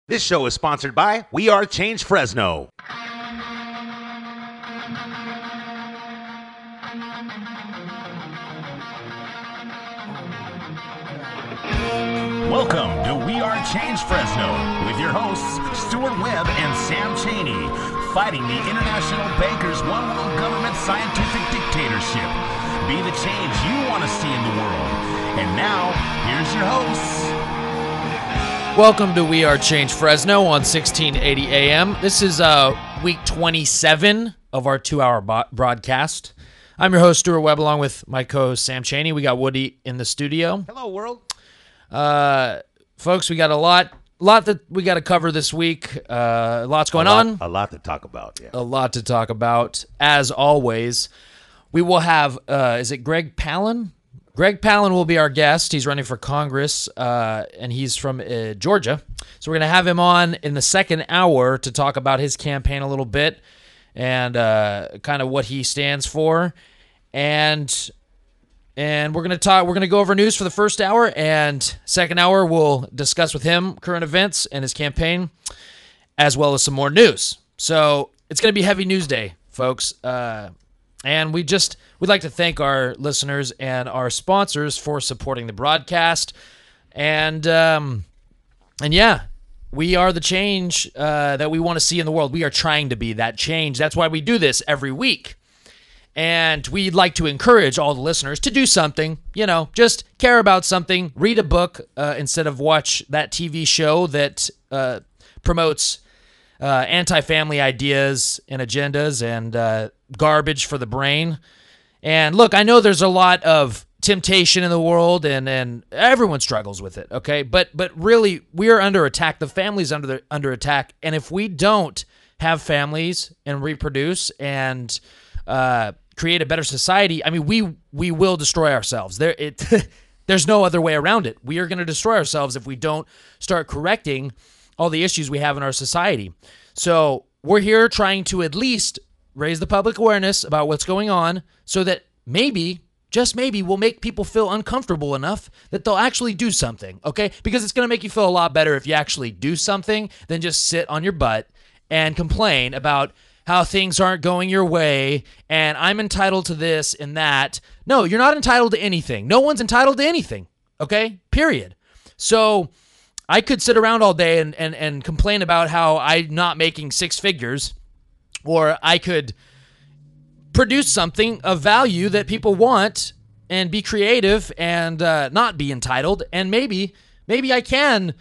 This show is sponsored by We Are Change Fresno. Welcome to We Are Change Fresno with your hosts Stuart Webb and Sam Cheney, fighting the international bankers' one world government scientific dictatorship. Be the change you want to see in the world. And now, here's your hosts. Welcome to We Are Change Fresno on 1680 AM. This is week 27 of our 2-hour broadcast. I'm your host, Stuart Webb, along with my co-host, Sam Cheney. We got Woody in the studio. Hello, world. Folks, we got a lot that we got to cover this week. Lots going on. A lot to talk about, yeah. A lot to talk about. As always, we will have, is it Greg Pallen? Greg Pallen will be our guest. He's running for Congress, and he's from Georgia. So we're going to have him on in the second hour to talk about his campaign a little bit and kind of what he stands for. And we're going to talk. We're going to go over news for the first hour, and second hour we'll discuss with him current events and his campaign, as well as some more news. So it's going to be heavy news day, folks. And we'd like to thank our listeners and our sponsors for supporting the broadcast. And yeah, we are the change that we want to see in the world. We are trying to be that change. That's why we do this every week. And we'd like to encourage all the listeners to do something, just care about something, read a book instead of watch that TV show that promotes anti-family ideas and agendas and garbage for the brain. And look, I know there's a lot of temptation in the world and everyone struggles with it, okay? But really, we are under attack. The family's under attack. And if we don't have families and reproduce and create a better society, I mean, we will destroy ourselves. There's no other way around it. We are going to destroy ourselves if we don't start correcting all the issues we have in our society. So we're here trying to at least raise the public awareness about what's going on so that maybe, just maybe, we'll make people feel uncomfortable enough that they'll actually do something, okay? Because it's going to make you feel a lot better if you actually do something than just sit on your butt and complain about how things aren't going your way and I'm entitled to this and that. No, you're not entitled to anything. No one's entitled to anything, okay? Period. So I could sit around all day and complain about how I'm not making six figures, or I could produce something of value that people want and be creative and not be entitled. And maybe I can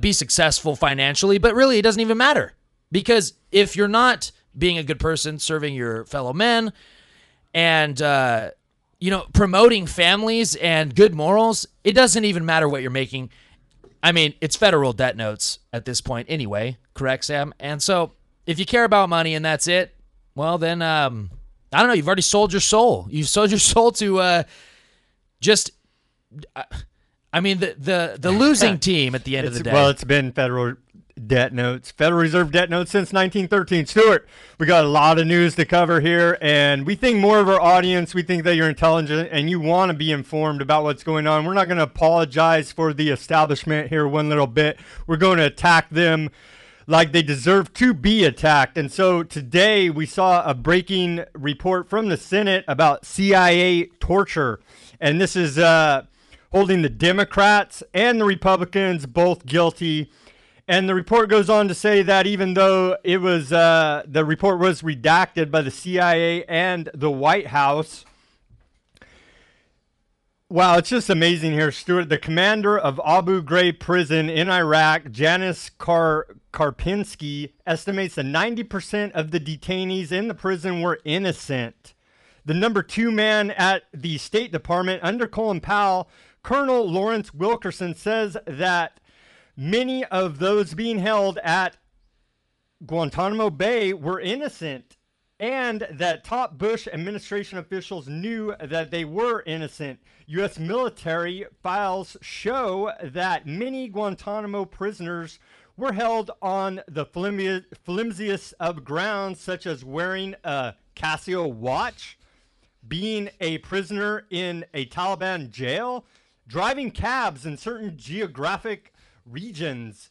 be successful financially, but really it doesn't even matter. Because if you're not being a good person, serving your fellow men, and promoting families and good morals, it doesn't even matter what you're making. I mean, it's federal debt notes at this point anyway, correct, Sam? And so if you care about money and that's it, well, then, I don't know, you've already sold your soul. You've sold your soul to the losing team at the end of the day. Well, it's been Federal Reserve debt notes since 1913. Stuart, we got a lot of news to cover here, and we think more of our audience, we think that you're intelligent and you want to be informed about what's going on. We're not going to apologize for the establishment here one little bit. We're going to attack them like they deserve to be attacked. And so today we saw a breaking report from the Senate about CIA torture, and this is holding the Democrats and the Republicans both guilty. And the report goes on to say that even though it was the report was redacted by the CIA and the White House. Wow, it's just amazing here, Stuart. The commander of Abu Ghraib prison in Iraq, Janis Karpinski, estimates that 90% of the detainees in the prison were innocent. The number 2 man at the State Department under Colin Powell, Colonel Lawrence Wilkerson, says that many of those being held at Guantanamo Bay were innocent, and that top Bush administration officials knew that they were innocent. U.S. military files show that many Guantanamo prisoners were held on the flimsiest of grounds, such as wearing a Casio watch, being a prisoner in a Taliban jail, driving cabs in certain geographic regions,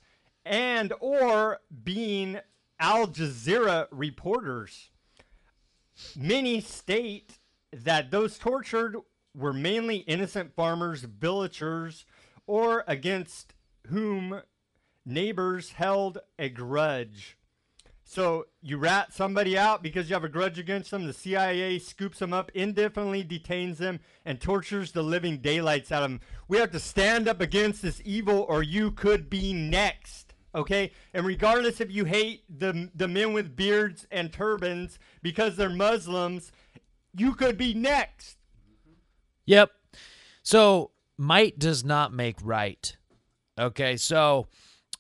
and or being Al Jazeera reporters. Many state that those tortured were mainly innocent farmers, villagers, or against whom neighbors held a grudge. So you rat somebody out because you have a grudge against them. The CIA scoops them up, indefinitely detains them, and tortures the living daylights out of them. We have to stand up against this evil, or you could be next. Okay? And regardless if you hate the men with beards and turbans because they're Muslims, you could be next. Yep. So might does not make right. Okay, so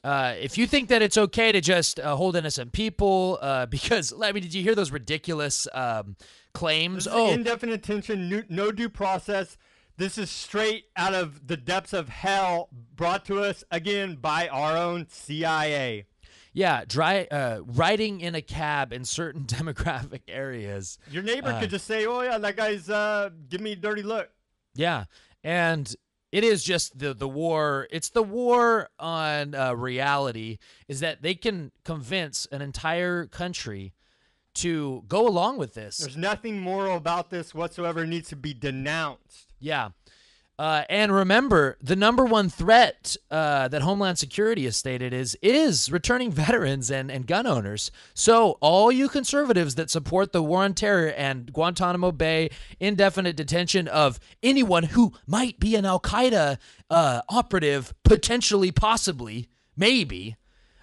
if you think that it's okay to just hold innocent people, because, I mean, did you hear those ridiculous claims? Indefinite detention, no due process. This is straight out of the depths of hell, brought to us, again, by our own CIA. Yeah, riding in a cab in certain demographic areas. Your neighbor could just say, oh, yeah, that guy's giving me a dirty look. Yeah, and it is just the war. It's the war on reality, is that they can convince an entire country to go along with this. There's nothing moral about this whatsoever. It needs to be denounced. Yeah. And remember, the number one threat that Homeland Security has stated is returning veterans and gun owners. So all you conservatives that support the war on terror and Guantanamo Bay indefinite detention of anyone who might be an Al-Qaeda operative, potentially, possibly, maybe,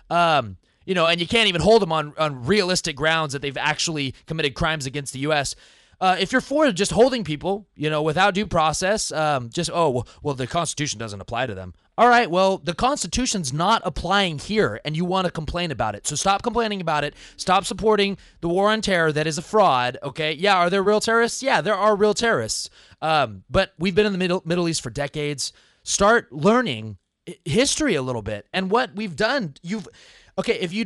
and you can't even hold them on realistic grounds that they've actually committed crimes against the U.S., if you're for just holding people, without due process, well, the Constitution doesn't apply to them. All right, well, the Constitution's not applying here, and you want to complain about it. So stop complaining about it. Stop supporting the war on terror that is a fraud, okay? Yeah, are there real terrorists? Yeah, there are real terrorists. But we've been in the Middle East for decades. Start learning history a little bit. And what we've done, if you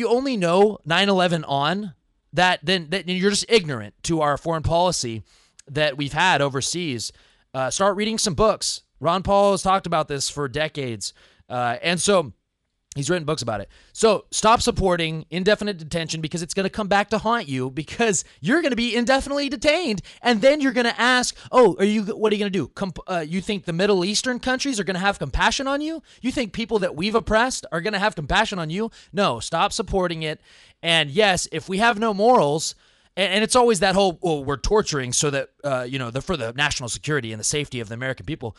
only know 9/11 on, then you're just ignorant to our foreign policy that we've had overseas. Start reading some books. Ron Paul has talked about this for decades, and so he's written books about it. So stop supporting indefinite detention, because it's going to come back to haunt you, because you're going to be indefinitely detained, and then you're going to ask, what are you going to do? You think the Middle Eastern countries are going to have compassion on you? You think people that we've oppressed are going to have compassion on you? No, stop supporting it. And yes, if we have no morals, and it's always that whole, we're torturing so that, for the national security and the safety of the American people.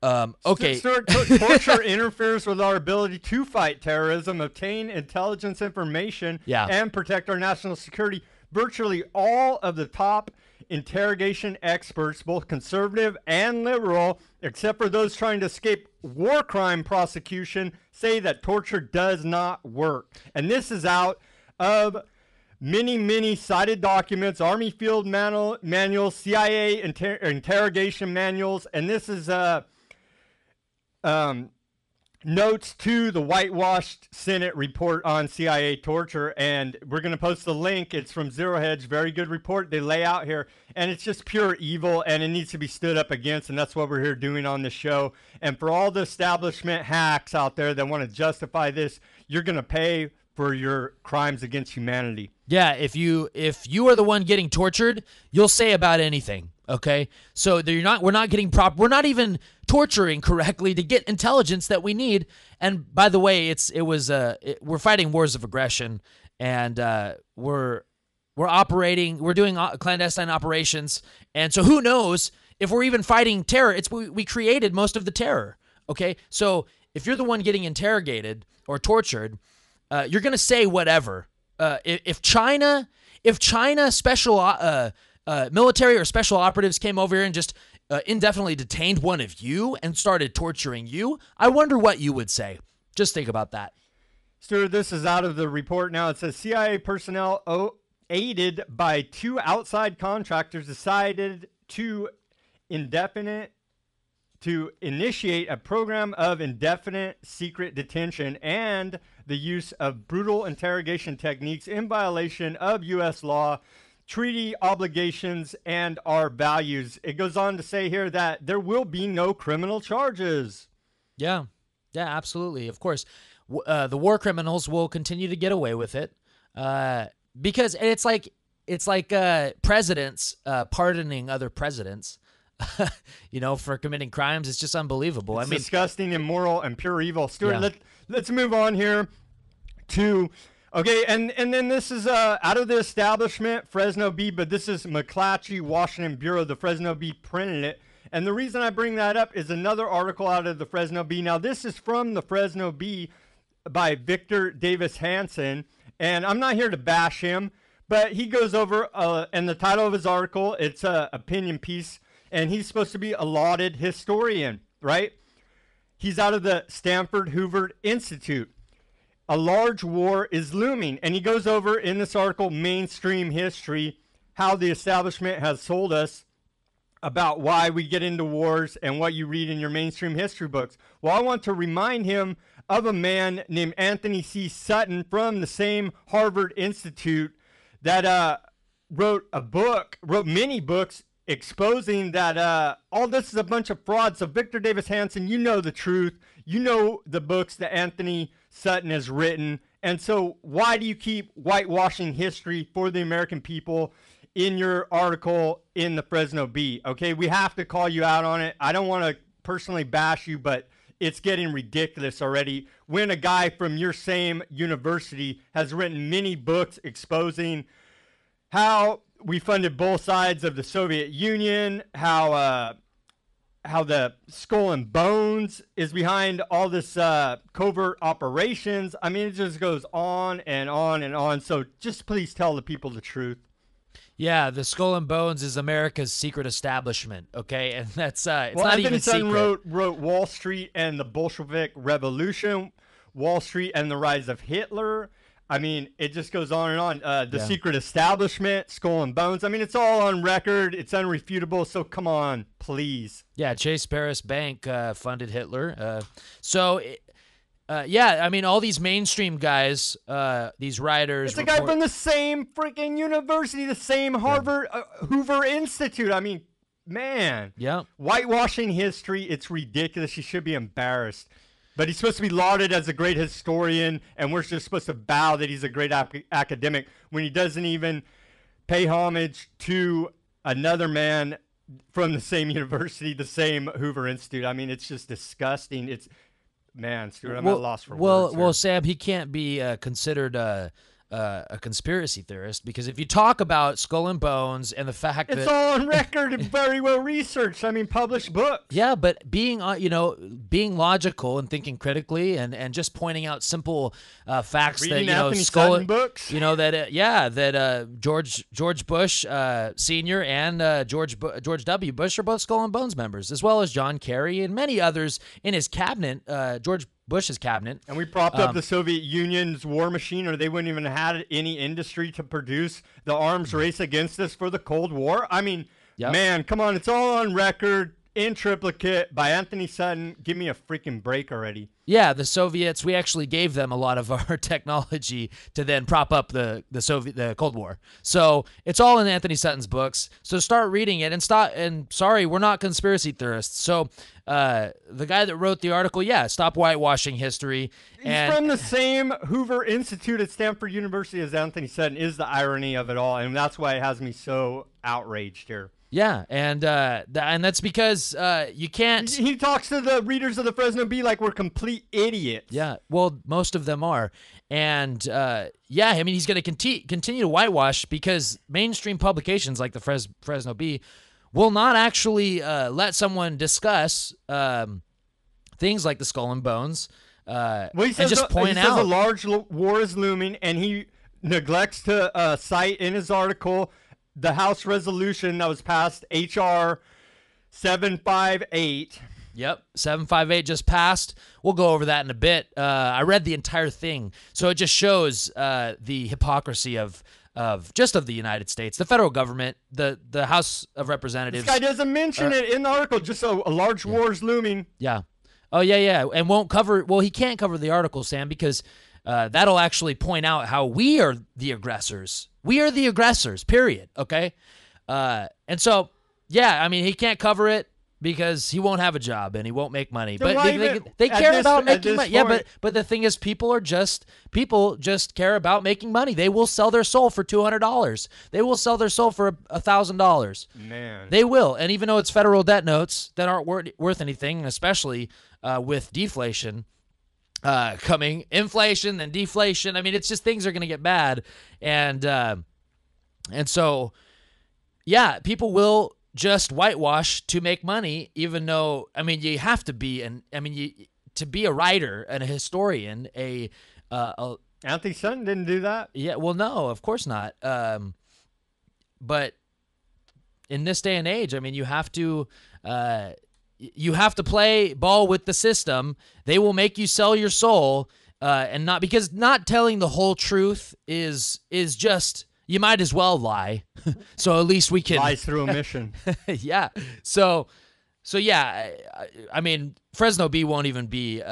Okay. Torture interferes with our ability to fight terrorism, obtain intelligence information, and protect our national security. Virtually all of the top interrogation experts, both conservative and liberal, except for those trying to escape war crime prosecution, say that torture does not work. And this is out of many cited documents, Army field manuals, CIA interrogation manuals, and this is notes to the whitewashed Senate report on CIA torture, and we're going to post the link. It's from Zero Hedge. Very good report they lay out here, and it's just pure evil, and it needs to be stood up against, and that's what we're here doing on this show. And for all the establishment hacks out there that want to justify this, you're going to pay for your crimes against humanity. Yeah, if you are the one getting tortured, you'll say about anything. Okay, so we're not getting we're not even torturing correctly to get intelligence that we need. And by the way, we're fighting wars of aggression, and we're doing clandestine operations, and so who knows if we're even fighting terror? We created most of the terror. Okay, so if you're the one getting interrogated or tortured, you're gonna say whatever. If China special military or special operatives came over here and just indefinitely detained one of you and started torturing you, I wonder what you would say. Just think about that. Stuart, this is out of the report now. It says CIA personnel aided by 2 outside contractors decided to initiate a program of indefinite secret detention and the use of brutal interrogation techniques in violation of U.S. law, treaty obligations, and our values. It goes on to say here that there will be no criminal charges. Yeah, absolutely. Of course. the war criminals will continue to get away with it, because it's like presidents pardoning other presidents, for committing crimes. It's just unbelievable. It's disgusting, immoral, and pure evil. Stuart, Yeah. let's move on here to. Okay, and then this is out of the establishment, Fresno Bee, but this is McClatchy, Washington Bureau. The Fresno Bee printed it. And the reason I bring that up is another article out of the Fresno Bee. Now, this is from the Fresno Bee by Victor Davis Hanson, and I'm not here to bash him, but he goes over, and the title of his article, it's an opinion piece, and he's supposed to be a lauded historian, right? He's out of the Stanford Hoover Institute. A large war is looming. And he goes over in this article, mainstream history, how the establishment has told us about why we get into wars and what you read in your mainstream history books. Well, I want to remind him of a man named Anthony C. Sutton from the same Harvard Institute that wrote many books exposing that all this is a bunch of fraud. So Victor Davis Hanson, you know the truth. You know the books that Anthony Sutton has written. And so why do you keep whitewashing history for the American people in your article in the Fresno Bee? Okay, we have to call you out on it. I don't want to personally bash you, but it's getting ridiculous already when a guy from your same university has written many books exposing how we funded both sides of the Soviet Union, how the Skull and Bones is behind all this covert operations. I mean, it just goes on and on and on. So just please tell the people the truth. Yeah, the Skull and Bones is America's secret establishment, okay? And that's it's not Anthony even Sutton secret. wrote Wall Street and the Bolshevik Revolution, Wall Street and the Rise of Hitler. I mean, it just goes on and on. The secret establishment, Skull and Bones. I mean, it's all on record. It's unrefutable. So come on, please. Yeah, Chase Paris Bank funded Hitler. I mean, all these mainstream guys, these writers. It's a guy from the same freaking university, the same Harvard Hoover Institute. I mean, man. Yeah. Whitewashing history, it's ridiculous. He should be embarrassed. But he's supposed to be lauded as a great historian, and we're just supposed to bow that he's a great academic when he doesn't even pay homage to another man from the same university, the same Hoover Institute. I mean, it's just disgusting. Man, Stuart, I'm at a loss for words. Well, Sam, he can't be considered a conspiracy theorist, because if you talk about Skull and Bones and the fact it's that all on record and very well researched. I mean, published books. Yeah, but being logical and thinking critically and just pointing out simple facts Reading that Anthony Skull Sutton books. That George Bush Senior and George W. Bush are both Skull and Bones members, as well as John Kerry and many others in his cabinet. George Bush's cabinet. And we propped up the Soviet Union's war machine, or they wouldn't even have had any industry to produce the arms race against us for the Cold War. I mean, man, come on. It's all on record, in triplicate, by Anthony Sutton. Give me a freaking break already. Yeah, the Soviets, we actually gave them a lot of our technology to then prop up the Cold War. So it's all in Anthony Sutton's books. So start reading it and sorry, we're not conspiracy theorists. So the guy that wrote the article, stop whitewashing history. He's from the same Hoover Institute at Stanford University as Anthony Sutton, is the irony of it all. And that's why it has me so outraged here. Yeah, and that's because you can't. He talks to the readers of the Fresno Bee like we're complete idiots. Yeah, well, most of them are, and I mean, he's going to continue to whitewash because mainstream publications like the Fresno Bee will not actually let someone discuss things like the Skull and Bones. Well, he says, and just point out a large war is looming, and he neglects to cite in his article the House resolution that was passed, H.R. 758. Yep, 758 just passed. We'll go over that in a bit. I read the entire thing, so it just shows the hypocrisy of the United States, the federal government, the House of Representatives. This guy doesn't mention it in the article. Just a large war is looming. Yeah. Oh yeah, and won't cover. Well, he can't cover the article, Sam, because that'll actually point out how we are the aggressors. We are the aggressors, period. Okay? And so, I mean, he can't cover it. because he won't have a job and he won't make money. Then But they care about making money. Yeah, point- but the thing is, people just care about making money. They will sell their soul for $200. They will sell their soul for $1,000. Man, They will. And even though it's federal debt notes that aren't worth anything, especially with deflation coming, inflation and deflation. I mean, it's just things are going to get bad, and so yeah, people will just whitewash to make money, even though, I mean, you have to be, to be a writer and a historian, Anthony Sutton didn't do that. yeah, well, no, of course not. But in this day and age, I mean, you have to play ball with the system. They will make you sell your soul, and not telling the whole truth is just, you might as well lie. So at least we can Lies through omission. yeah. So yeah, I mean, Fresno B won't even be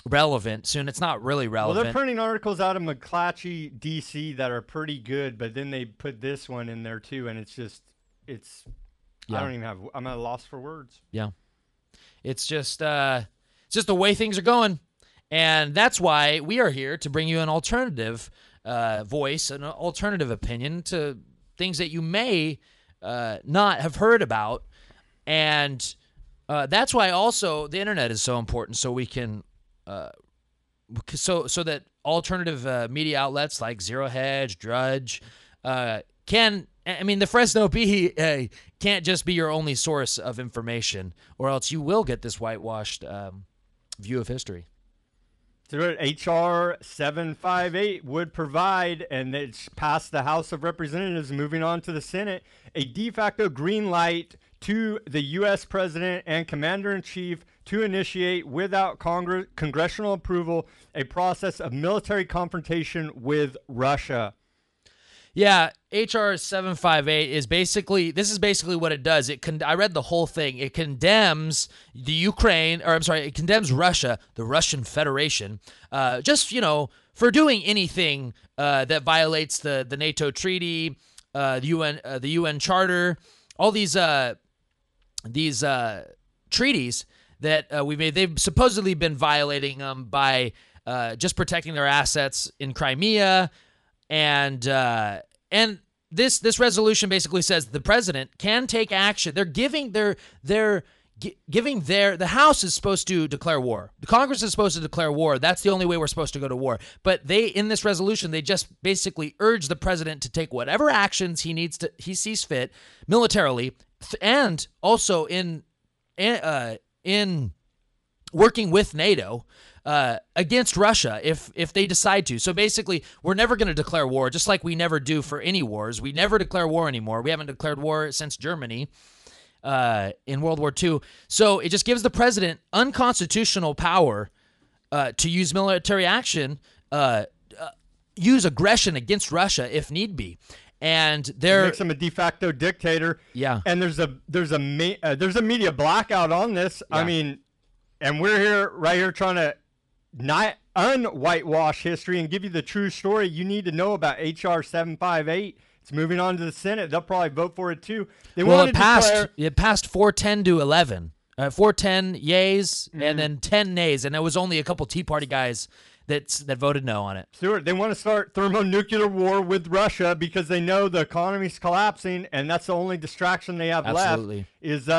relevant soon. It's not really Well, relevant. they're printing articles out of McClatchy, D.C. that are pretty good, but then they put this one in there too, and it's Yeah. I'm at a loss for words. Yeah. It's just the way things are going. And that's why we are here to bring you an alternative voice, an alternative opinion to things that you may not have heard about. And that's why also the internet is so important, so we can so that alternative media outlets like Zero Hedge, Drudge can, I mean, the Fresno Bee can't just be your only source of information, or else you will get this whitewashed view of history. So H.R. 758 would provide, and it's passed the House of Representatives, moving on to the Senate, a de facto green light to the U.S. President and Commander-in-Chief to initiate, without congressional approval, a process of military confrontation with Russia. Yeah, HR 758 is basically what it does. I read the whole thing. It condemns it condemns Russia, the Russian Federation, for doing anything that violates the NATO treaty, the UN Charter, all these treaties that we made. They've supposedly been violating them by just protecting their assets in Crimea. And this resolution basically says the president can take action. They're giving the House is supposed to declare war. The Congress is supposed to declare war. That's the only way we're supposed to go to war. But in this resolution, they just basically urge the president to take whatever actions he sees fit militarily, and also in working with NATO against Russia if they decide to. So basically, we're never going to declare war, just like we never do for any wars. We never declare war anymore. We haven't declared war since Germany in World War II. So it just gives the president unconstitutional power to use military action, use aggression against Russia if need be. And It they're makes him a de facto dictator. Yeah. And there's a media blackout on this. Yeah. I mean, and we're right here trying to not un-whitewash history and give you the true story you need to know about H.R. 758. It's moving on to the Senate. They'll probably vote for it too. It passed 410 to 11. 410 yays and then 10 nays, and there was only a couple Tea Party guys that voted no on it. Stuart, they want to start thermonuclear war with Russia because they know the economy's collapsing, and that's the only distraction they have Absolutely. left is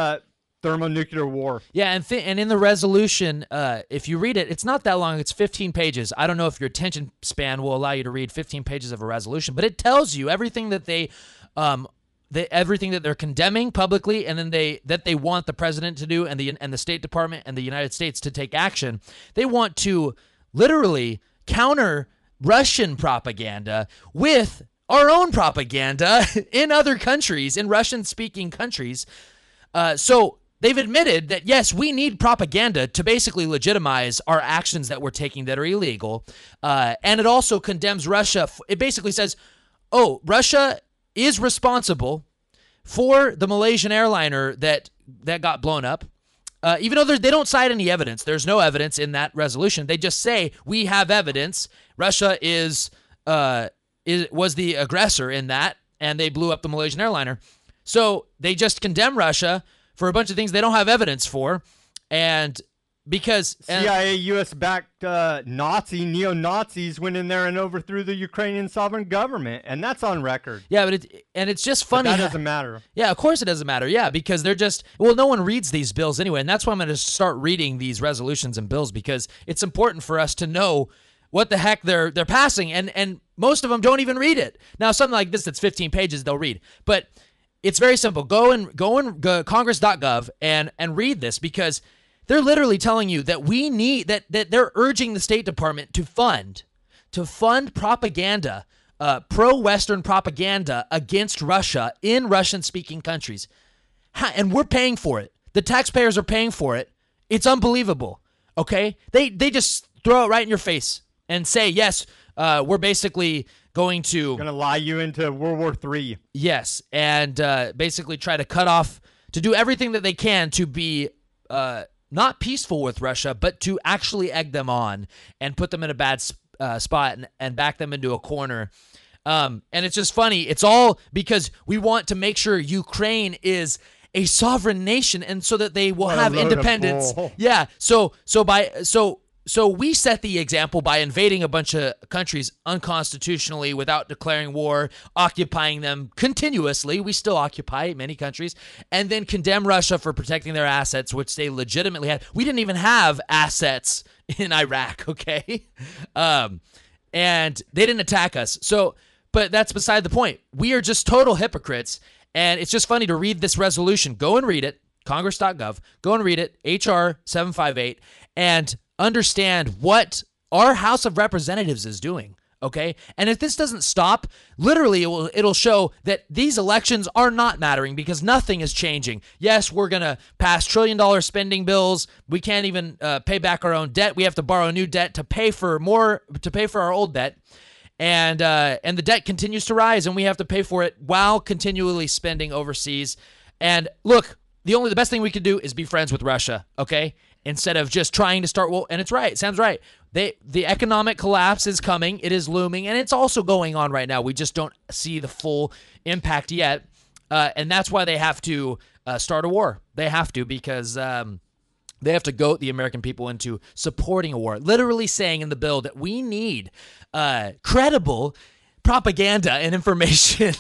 thermonuclear war. Yeah, and in the resolution, if you read it, it's not that long. It's 15 pages. I don't know if your attention span will allow you to read 15 pages of a resolution, but it tells you everything that everything that they're condemning publicly, and then that they want the president to do, and the State Department and the United States to take action. They want to literally counter Russian propaganda with our own propaganda in other countries, in Russian-speaking countries. So they've admitted that, yes, we need propaganda to basically legitimize our actions that we're taking that are illegal. And it also condemns Russia. It basically says, Russia is responsible for the Malaysian airliner that got blown up. Even though they don't cite any evidence. There's no evidence in that resolution. They just say, we have evidence. Russia was the aggressor in that, and they blew up the Malaysian airliner. So they just condemn Russia for a bunch of things they don't have evidence for, and because CIA, U.S.-backed neo-Nazis went in there and overthrew the Ukrainian sovereign government, and that's on record. Yeah, but it's just funny. But that doesn't matter. Yeah, of course it doesn't matter. Yeah, because they're just, well, no one reads these bills anyway, and that's why I'm going to start reading these resolutions and bills, because it's important for us to know what the heck they're passing, and most of them don't even read it. Now, something like this that's 15 pages, they'll read, but it's very simple. Go Congress.gov and read this, because they're literally telling you that we need that they're urging the State Department to fund propaganda, pro-Western propaganda against Russia in Russian-speaking countries, and we're paying for it. The taxpayers are paying for it. It's unbelievable. Okay, they just throw it right in your face and say, yes, we're basically going to lie you into World War III. Yes, and basically try to cut off, to do everything that they can to be not peaceful with Russia, but to actually egg them on and put them in a bad spot and back them into a corner. And it's just funny. It's all because we want to make sure Ukraine is a sovereign nation, and so that they will have independence. Yeah. So we set the example by invading a bunch of countries unconstitutionally without declaring war, occupying them continuously. We still occupy many countries, and then condemn Russia for protecting their assets, which they legitimately had. We didn't even have assets in Iraq, okay? And they didn't attack us. So, but that's beside the point. We are just total hypocrites, and it's just funny to read this resolution. Go and read it, Congress.gov. Go and read it, HR 758, and understand what our House of Representatives is doing, okay? And if this doesn't stop, literally it'll show that these elections are not mattering, because nothing is changing. Yes, we're going to pass trillion-dollar spending bills. We can't even pay back our own debt. We have to borrow new debt to pay for our old debt. And the debt continues to rise, and we have to pay for it while continually spending overseas. And look, the best thing we could do is be friends with Russia, okay? Instead of just trying to start, and it's right, Sam's right. The economic collapse is coming, it is looming, and it's also going on right now. We just don't see the full impact yet, and that's why they have to start a war. They have to, because they have to goat the American people into supporting a war, literally saying in the bill that we need credible propaganda and information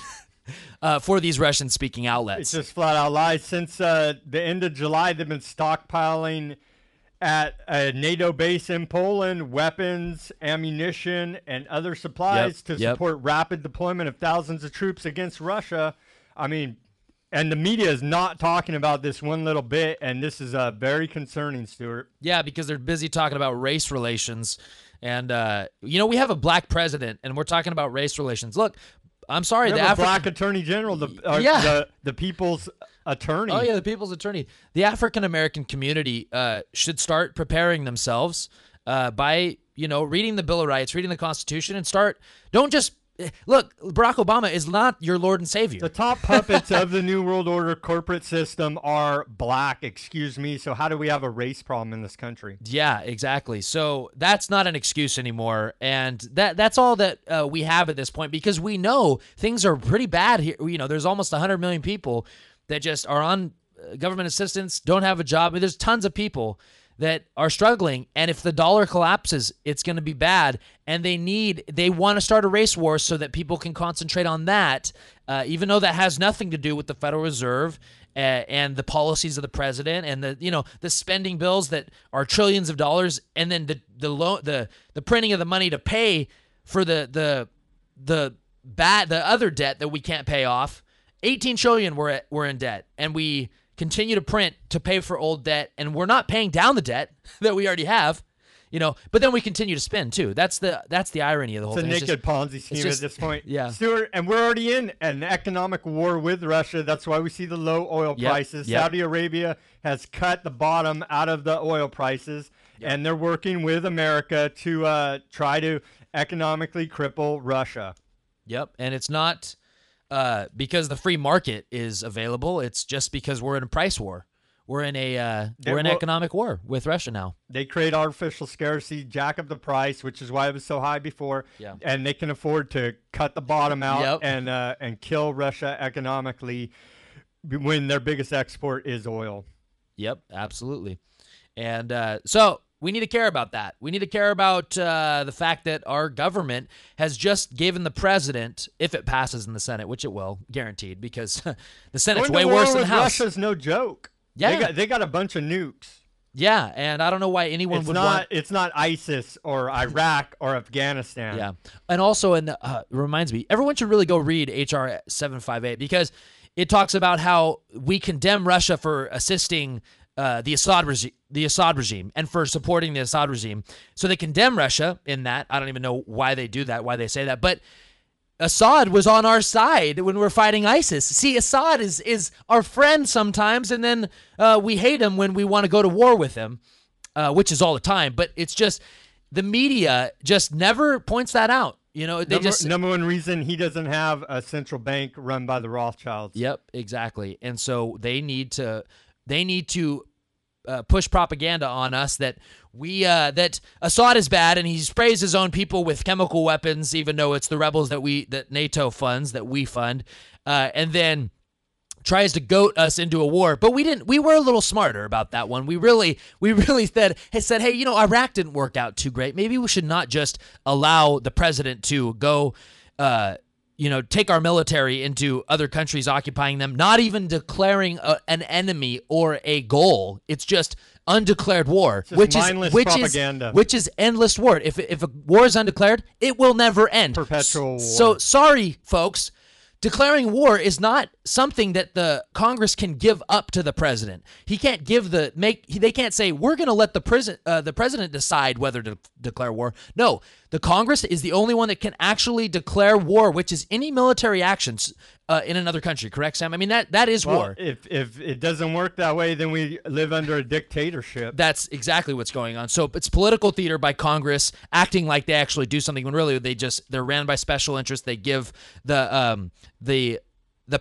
for these Russian-speaking outlets. It's just flat-out lies. Since the end of July, they've been stockpiling at a NATO base in Poland weapons, ammunition, and other supplies to support rapid deployment of thousands of troops against Russia. I mean, and the media is not talking about this one little bit, and this is very concerning, Stuart. Yeah, because they're busy talking about race relations. And, we have a black president, and we're talking about race relations. Look, I'm sorry, the black attorney general, the people's attorney. Oh yeah, the people's attorney. The African American community should start preparing themselves by reading the Bill of Rights, reading the Constitution, and don't just look. Barack Obama is not your Lord and Savior. The top puppets of the New World Order corporate system are black. Excuse me. So how do we have a race problem in this country? Yeah, exactly. So that's not an excuse anymore, and that's all that we have at this point, because we know things are pretty bad here. There's almost 100 million people that just are on government assistance, don't have a job. I mean, there's tons of people that are struggling, and if the dollar collapses, it's going to be bad, and they want to start a race war so that people can concentrate on that, even though that has nothing to do with the Federal Reserve and the policies of the president and the spending bills that are trillions of dollars, and then the printing of the money to pay for the other debt that we can't pay off. 18 trillion we're in debt, and we continue to print to pay for old debt, and we're not paying down the debt that we already have, but then we continue to spend too. That's the irony of the whole thing. It's a naked Ponzi scheme at this point. Yeah. Stuart, and we're already in an economic war with Russia. That's why we see the low oil prices. Saudi Arabia has cut the bottom out of the oil prices, and they're working with America to try to economically cripple Russia. Yep, and it's not because the free market is available. It's just because we're in a price war. We're in an economic war with Russia now. They create artificial scarcity, jack up the price, which is why it was so high before. Yeah. And they can afford to cut the bottom out and kill Russia economically. when their biggest export is oil. Yep, absolutely. And so we need to care about that. We need to care about the fact that our government has just given the president, if it passes in the Senate, which it will, guaranteed, because the Senate's way worse than the House. Russia's no joke. Yeah, they got a bunch of nukes. Yeah, and I don't know why anyone would want. It's not ISIS or Iraq or Afghanistan. Yeah, and also, it reminds me, everyone should really go read HR 758 because it talks about how we condemn Russia for assisting the Assad regime and for supporting the Assad regime. So they condemn Russia in that. I don't even know why they do that, why they say that, but Assad was on our side when we're fighting ISIS. See, Assad is our friend sometimes, and then we hate him when we want to go to war with him, which is all the time. But it's just the media just never points that out. You know, number one reason he doesn't have a central bank run by the Rothschilds. Yep, exactly. And so they need to push propaganda on us that that Assad is bad and he sprays his own people with chemical weapons, even though it's the rebels that NATO funds, that we fund, and then tries to goat us into a war. But we didn't. We were a little smarter about that one. We really said, hey, you know, Iraq didn't work out too great. Maybe we should not just allow the president to go take our military into other countries, occupying them, not even declaring an enemy or a goal. It's just undeclared war, which is endless war. If a war is undeclared, it will never end. Perpetual war. So sorry, folks. Declaring war is not something that the Congress can give up to the president. He can't they can't say we're going to let the president decide whether to declare war. No, the Congress is the only one that can actually declare war, which is any military actions in another country. Correct, Sam? I mean that is war. If it doesn't work that way, then we live under a dictatorship. That's exactly what's going on. So it's political theater by Congress acting like they actually do something when really they're ran by special interests. They give the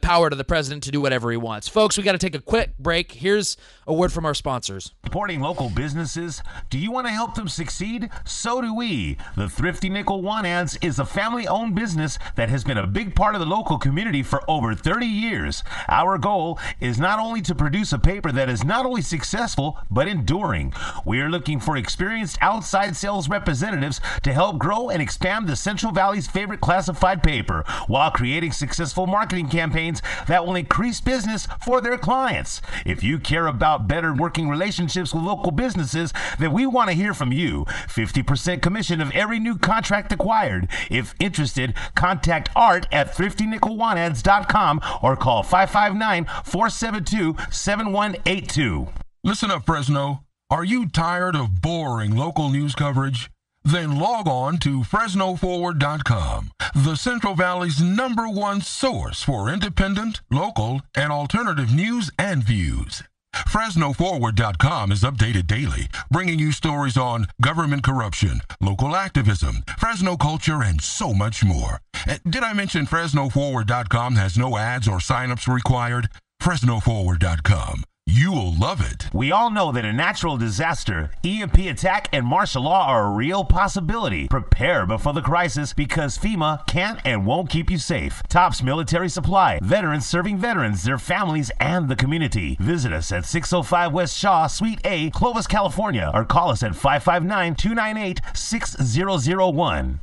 power to the president to do whatever he wants. Folks, we got to take a quick break. Here's a word from our sponsors. Supporting local businesses? Do you want to help them succeed? So do we. The Thrifty Nickel Want Ads is a family-owned business that has been a big part of the local community for over 30 years. Our goal is not only to produce a paper that is not only successful, but enduring. We are looking for experienced outside sales representatives to help grow and expand the Central Valley's favorite classified paper while creating successful marketing campaigns that will increase business for their clients. If you care about better working relationships with local businesses, then we want to hear from you. 50% commission of every new contract acquired. If interested, contact Art at thriftynickelwantads.com or call 559-472-7182. Listen up, Fresno. Are you tired of boring local news coverage? Then log on to FresnoForward.com, the Central Valley's #1 source for independent, local, and alternative news and views. FresnoForward.com is updated daily, bringing you stories on government corruption, local activism, Fresno culture, and so much more. Did I mention FresnoForward.com has no ads or signups required? FresnoForward.com. You'll love it. We all know that a natural disaster, EMP attack, and martial law are a real possibility. Prepare before the crisis because FEMA can't and won't keep you safe. Tops Military Supply. Veterans serving veterans, their families, and the community. Visit us at 605 West Shaw, Suite A, Clovis, California, or call us at 559-298-6001.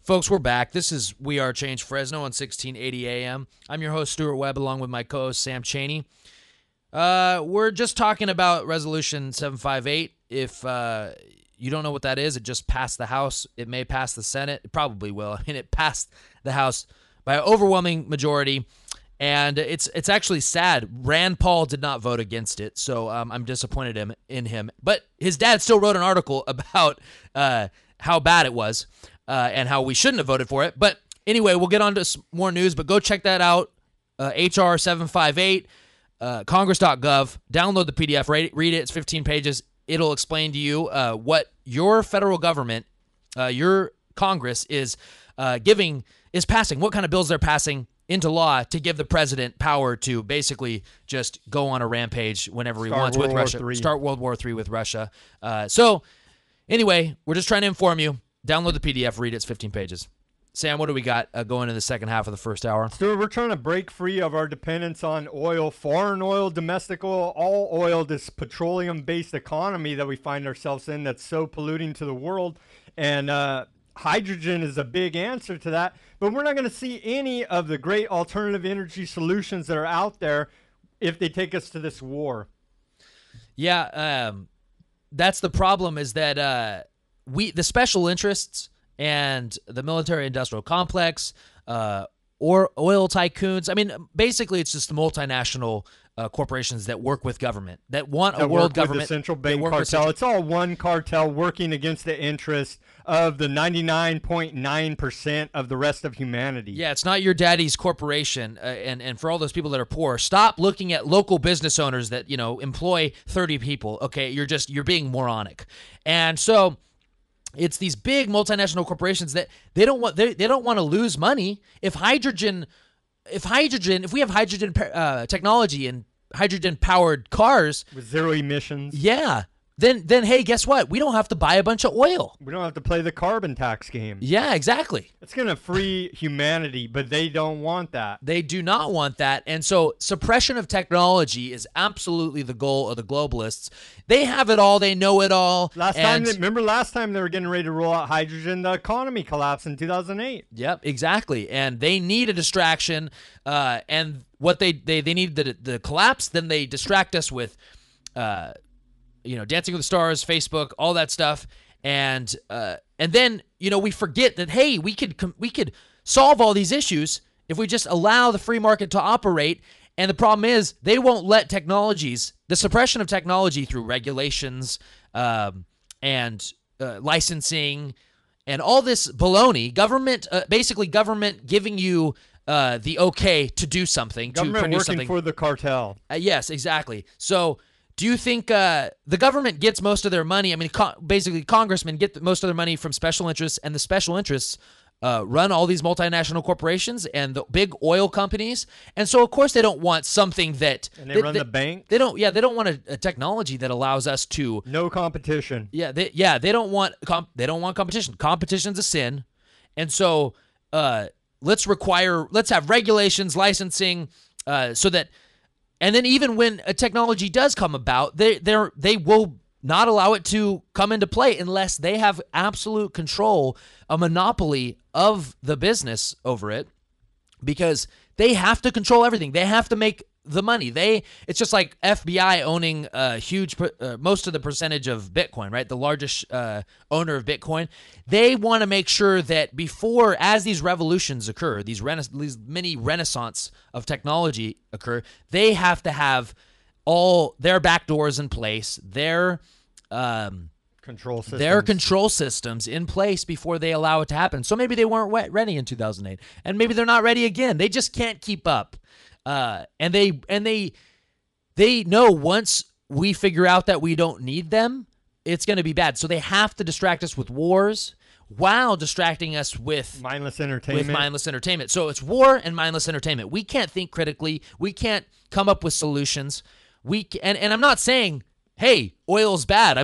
Folks, we're back. This is We Are Change Fresno on 1680 AM. I'm your host, Stuart Webb, along with my co-host, Sam Chaney. We're just talking about Resolution 758. If you don't know what that is, it just passed the House. It may pass the Senate. It probably will. I mean, it passed the House by an overwhelming majority, and it's actually sad. Rand Paul did not vote against it, so I'm disappointed in him. But his dad still wrote an article about how bad it was and how we shouldn't have voted for it. But anyway, we'll get on to some more news, but go check that out, HR 758. Congress.gov. Download the PDF, read it. It's 15 pages. It'll explain to you what your federal government, your Congress is passing, what kind of bills they're passing into law to give the president power to basically just go on a rampage whenever he wants with Russia. Start World War III with Russia. So anyway, we're just trying to inform you. Download the PDF, read it. It's 15 pages. Sam, what do we got going in the second half of the first hour? Stuart, we're trying to break free of our dependence on oil, foreign oil, domestic oil, all oil, this petroleum-based economy that we find ourselves in that's so polluting to the world. And hydrogen is a big answer to that. But we're not going to see any of the great alternative energy solutions that are out there if they take us to this war. Yeah, that's the problem, is that the special interests and the military-industrial complex, or oil tycoons. I mean, basically, it's just the multinational corporations that work with government, that want a world government. The central bank cartel. It's all one cartel working against the interests of the 99.9% of the rest of humanity. Yeah, it's not your daddy's corporation. And for all those people that are poor, stop looking at local business owners that, employ 30 people. Okay, you're being moronic. And so it's these big multinational corporations that they don't want to lose money. If we have hydrogen technology and hydrogen powered cars with zero emissions, then hey, guess what? We don't have to buy a bunch of oil. We don't have to play the carbon tax game. Yeah, exactly. It's going to free humanity, but they don't want that. They do not want that. And so suppression of technology is absolutely the goal of the globalists. They have it all. They know it all. Remember last time they were getting ready to roll out hydrogen, the economy collapsed in 2008. Yep, exactly. And they need a distraction. And what they need the collapse, then they distract us with Dancing with the Stars, Facebook, all that stuff, and then we forget that, hey, we could solve all these issues if we just allow the free market to operate. And the problem is they won't let the suppression of technology through regulations and licensing and all this baloney, government giving you the okay to do something, government to produce working something for the cartel. Yes, exactly. So do you think the government gets most of their money? I mean, basically, congressmen get most of their money from special interests, and the special interests run all these multinational corporations and the big oil companies. And so, of course, they don't want something that... And they run the bank? They don't want a technology that allows us to... No competition. Yeah, they don't want competition. Competition's a sin. And so let's have regulations, licensing, so that... And then even when a technology does come about, they will not allow it to come into play unless they have absolute control, a monopoly of the business over it, because they have to control everything. They have to make the money. It's just like FBI owning a huge most of the percentage of Bitcoin, right? The largest owner of Bitcoin. They want to make sure that as these revolutions occur, these mini renaissance of technology occur, they have to have all their back doors in place, their control systems in place before they allow it to happen. So maybe they weren't ready in 2008, and maybe they're not ready again. They just can't keep up. And they know once we figure out that we don't need them, it's going to be bad. So they have to distract us with wars while distracting us with mindless entertainment. So it's war and mindless entertainment. We can't think critically. We can't come up with solutions. And I'm not saying, hey, oil's bad.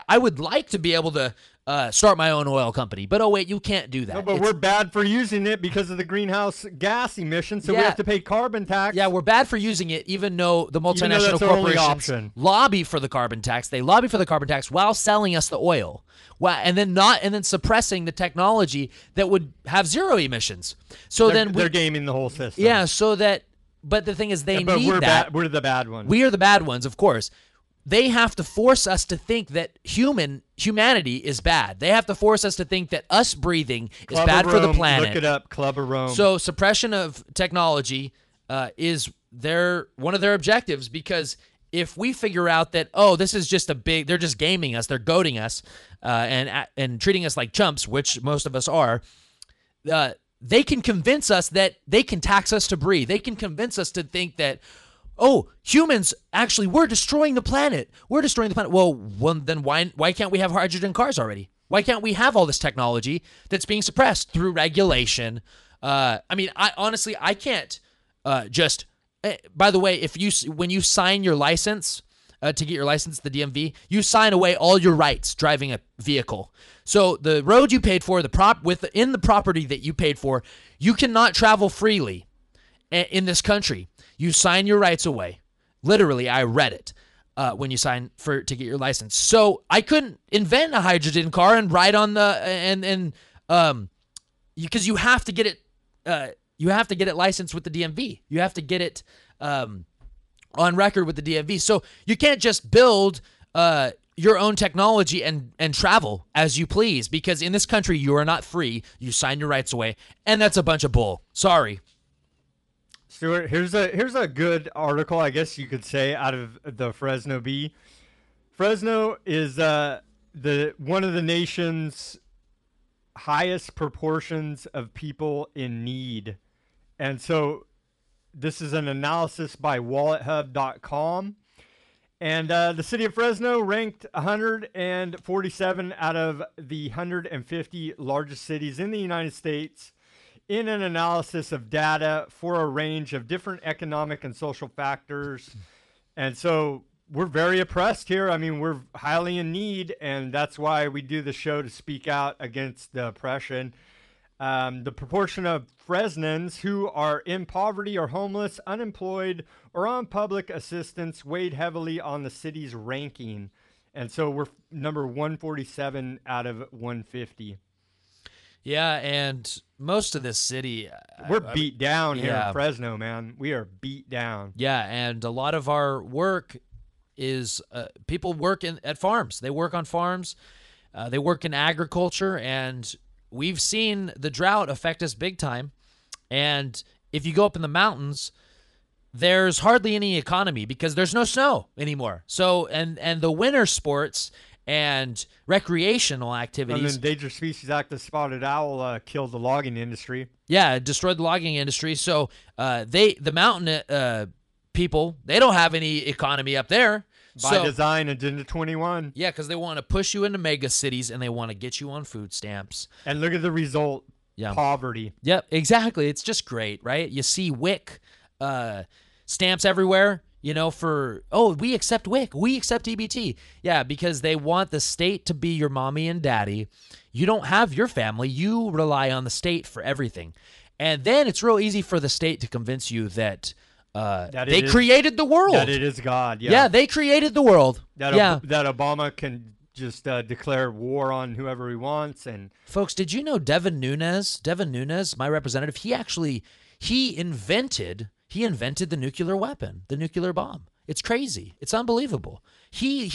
I would like to be able to start my own oil company. But, oh, wait, you can't do that. No, but we're bad for using it because of the greenhouse gas emissions, so we have to pay carbon tax. Yeah, we're bad for using it, even though the multinational corporations lobby for the carbon tax. They lobby for the carbon tax while selling us the oil. And then suppressing the technology that would have zero emissions. So they're gaming the whole system. Yeah, but the thing is they need that. We're the bad ones. We are the bad ones, of course. They have to force us to think that humanity is bad. They have to force us to think that us breathing is bad for the planet. Look it up, Club of Rome. So suppression of technology is one of their objectives, because if we figure out that, this is just they're just gaming us, they're goading us, and treating us like chumps, which most of us are, they can convince us that they can tax us to breathe. They can convince us to think that, humans, actually, we're destroying the planet. We're destroying the planet. Well, then why can't we have hydrogen cars already? Why can't we have all this technology that's being suppressed through regulation? I can't just... By the way, when you sign your license to get your license, the DMV, you sign away all your rights driving a vehicle. So the road you paid for, in the property that you paid for, you cannot travel freely in this country. You sign your rights away. Literally, I read it when you sign to get your license. So I couldn't invent a hydrogen car and ride on because you have to get it. You have to get it licensed with the DMV. You have to get it on record with the DMV. So you can't just build your own technology and travel as you please, because in this country you are not free. You sign your rights away, and that's a bunch of bull. Sorry. Stuart, here's a good article, I guess you could say, out of the Fresno Bee. Fresno is one of the nation's highest proportions of people in need. And so this is an analysis by wallethub.com. And the city of Fresno ranked 147 out of the 150 largest cities in the United States in an analysis of data for a range of different economic and social factors. And so we're very oppressed here. I mean, we're highly in need, and that's why we do the show, to speak out against the oppression. The proportion of Fresnans who are in poverty or homeless, unemployed, or on public assistance weighed heavily on the city's ranking. And so we're number 147 out of 150. Yeah, and most of this city... We're beat down here in Fresno, man. We are beat down. Yeah, and a lot of our work is... people work at farms. They work on farms. They work in agriculture, and we've seen the drought affect us big time. And if you go up in the mountains, there's hardly any economy because there's no snow anymore. So, and the winter sports and recreational activities. And the Endangered Species Act, the spotted owl killed the logging industry. Yeah, it destroyed the logging industry. So the mountain people, they don't have any economy up there. By design, Agenda 21. Yeah, because they want to push you into mega cities and they want to get you on food stamps. And look at the result. Yeah. Poverty. Yep, exactly. It's just great, right? You see WIC stamps everywhere, we accept WIC. We accept EBT. Yeah, because they want the state to be your mommy and daddy. You don't have your family. You rely on the state for everything. And then it's real easy for the state to convince you that they created the world. That it is God. Yeah, yeah, they created the world. That Obama can just declare war on whoever he wants. And folks, did you know Devin Nunes, my representative, he invented the nuclear weapon, the nuclear bomb. It's crazy. It's unbelievable. He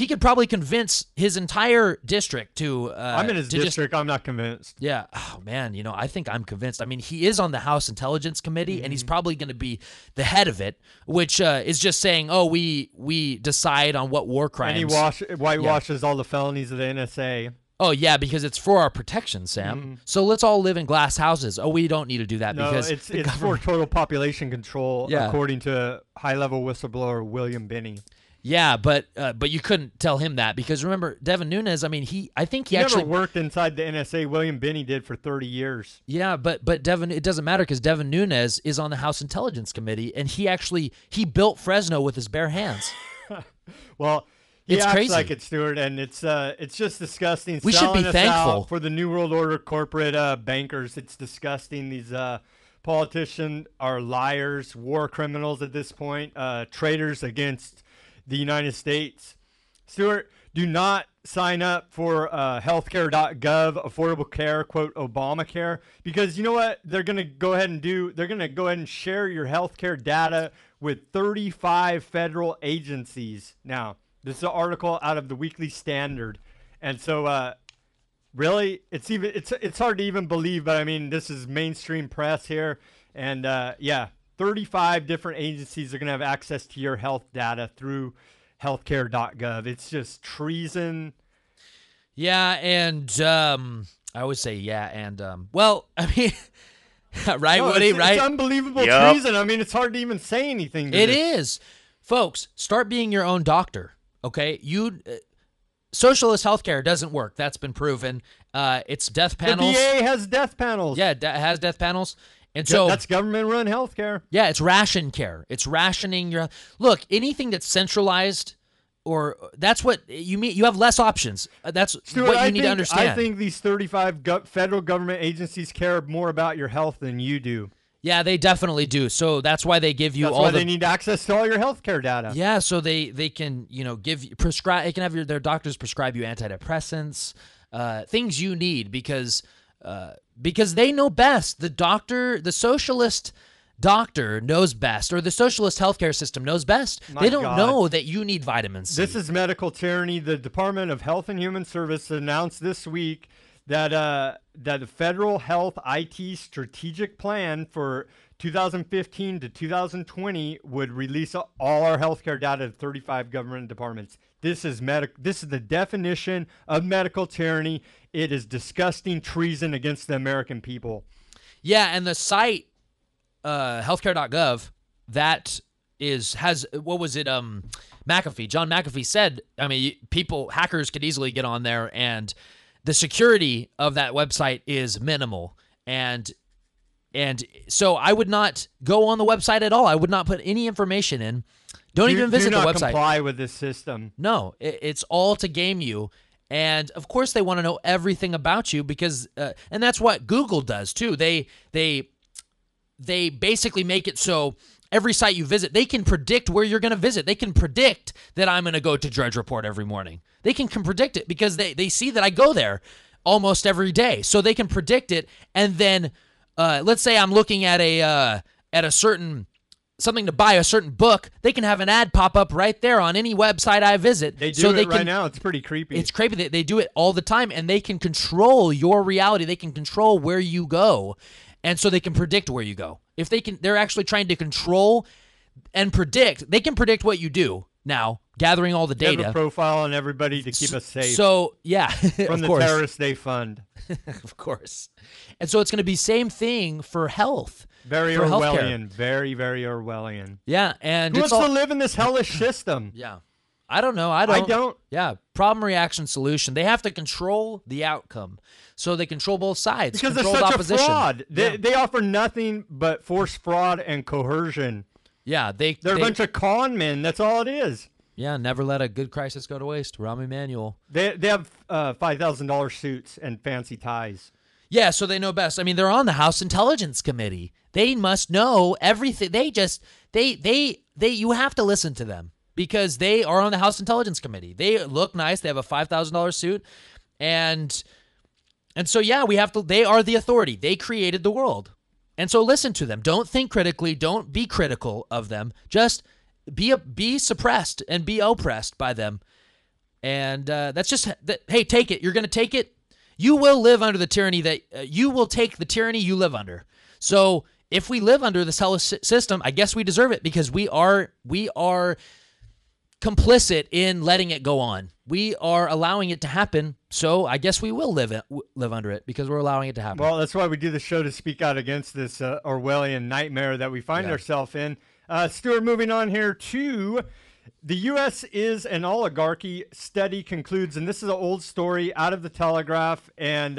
could probably convince his entire district to... I'm in his district. I'm not convinced. Yeah. Oh, man. I think I'm convinced. I mean, he is on the House Intelligence Committee, and he's probably going to be the head of it, which is just saying, we decide on what war crimes... And he whitewashes all the felonies of the NSA. Oh, yeah, because it's for our protection, Sam. Mm-hmm. So let's all live in glass houses. Oh, we don't need to do that because... it's for total population control, according to high-level whistleblower William Binney. Yeah, but you couldn't tell him that because remember Devin Nunes. I mean, he actually never worked inside the NSA. William Binney did for 30 years. Yeah, but Devin, it doesn't matter because Devin Nunes is on the House Intelligence Committee, and he built Fresno with his bare hands. Well, it's acts crazy. Like it, Stuart, and it's just disgusting. We should be thankful for the New World Order corporate bankers. It's disgusting. These politicians are liars, war criminals at this point, traitors against the United States. Stuart, do not sign up for healthcare.gov, affordable care, quote, Obamacare, because you know what they're going to go ahead and do? They're going to go ahead and share your healthcare data with 35 federal agencies. Now, this is an article out of the Weekly Standard. And so really, it's hard to even believe, but I mean, this is mainstream press here. And 35 different agencies are going to have access to your health data through healthcare.gov. It's just treason. Yeah, and I always say well, I mean, right, Woody, right? It's unbelievable treason. I mean, it's hard to even say anything to It is. Folks, start being your own doctor, okay? Socialist healthcare doesn't work. That's been proven. It's death panels. The VA has death panels. Yeah, it has death panels. And so that's government-run healthcare. Yeah, it's ration care. It's rationing your look. Anything that's centralized, or that's what you mean. You have less options. That's Stuart, what you need to understand. I think these 35 federal government agencies care more about your health than you do. Yeah, they definitely do. So that's why they give you That's all why they need access to all your healthcare data. Yeah, so they can give you prescribe. They can have their doctors prescribe you antidepressants, things you need because they know best. The socialist doctor knows best, or the socialist healthcare system knows best. They don't know that you need vitamin C. This is medical tyranny. The Department of Health and Human Services announced this week that the Federal Health IT Strategic Plan for 2015 to 2020 would release all our healthcare data to 35 government departments. This is the definition of medical tyranny. It is disgusting treason against the American people. Yeah, and the site healthcare.gov has what was it? McAfee. John McAfee said, I mean, hackers could easily get on there, and the security of that website is minimal. And so I would not go on the website at all. I would not put any information in. Don't even visit the website. Do not comply with this system. No, it's all to game you. And of course they want to know everything about you because and that's what Google does too. They basically make it so every site you visit, they can predict where you're going to visit. They can predict that I'm going to go to Drudge Report every morning. They can predict it because they see that I go there almost every day. So they can predict it. And then let's say I'm looking at a something to buy, a certain book, they can have an ad pop up right there on any website I visit. They do it right now. It's pretty creepy. It's creepy. They do it all the time, and they can control your reality. They can control where you go, and so they can predict where you go. If they're actually trying to control and predict. They can predict what you do now, gathering all the data. They have a profile on everybody to keep us safe. So, yeah, from the terrorists they fund. Of course. And so it's going to be same thing for health. Very Orwellian. Very, very Orwellian. Yeah, and who wants to live in this hellish system? Yeah. I don't know. I don't. Yeah. Problem, reaction, solution. They have to control the outcome. So they control both sides. Because control they're such opposition. a fraud. They offer nothing but forced fraud and coercion. Yeah. They're a bunch of con men. That's all it is. Yeah. Never let a good crisis go to waste. Rahm Emanuel. They have $5,000 suits and fancy ties. Yeah, so they know best. I mean, they're on the House Intelligence Committee. They must know everything. You have to listen to them because they are on the House Intelligence Committee. They look nice. They have a $5,000 suit. And so, yeah, they are the authority. They created the world. And so listen to them. Don't think critically. Don't be critical of them. Just be suppressed and be oppressed by them. And that's just, hey, take it. You're going to take it. You will live under the tyranny that you will take the tyranny you live under. So if we live under this hellish system, I guess we deserve it because we are complicit in letting it go on. We are allowing it to happen. So I guess we will live under it because we're allowing it to happen. Well, that's why we do the show, to speak out against this Orwellian nightmare that we find ourselves in. Stuart, moving on here to the U.S. is an oligarchy, study concludes, and this is an old story out of the Telegraph, and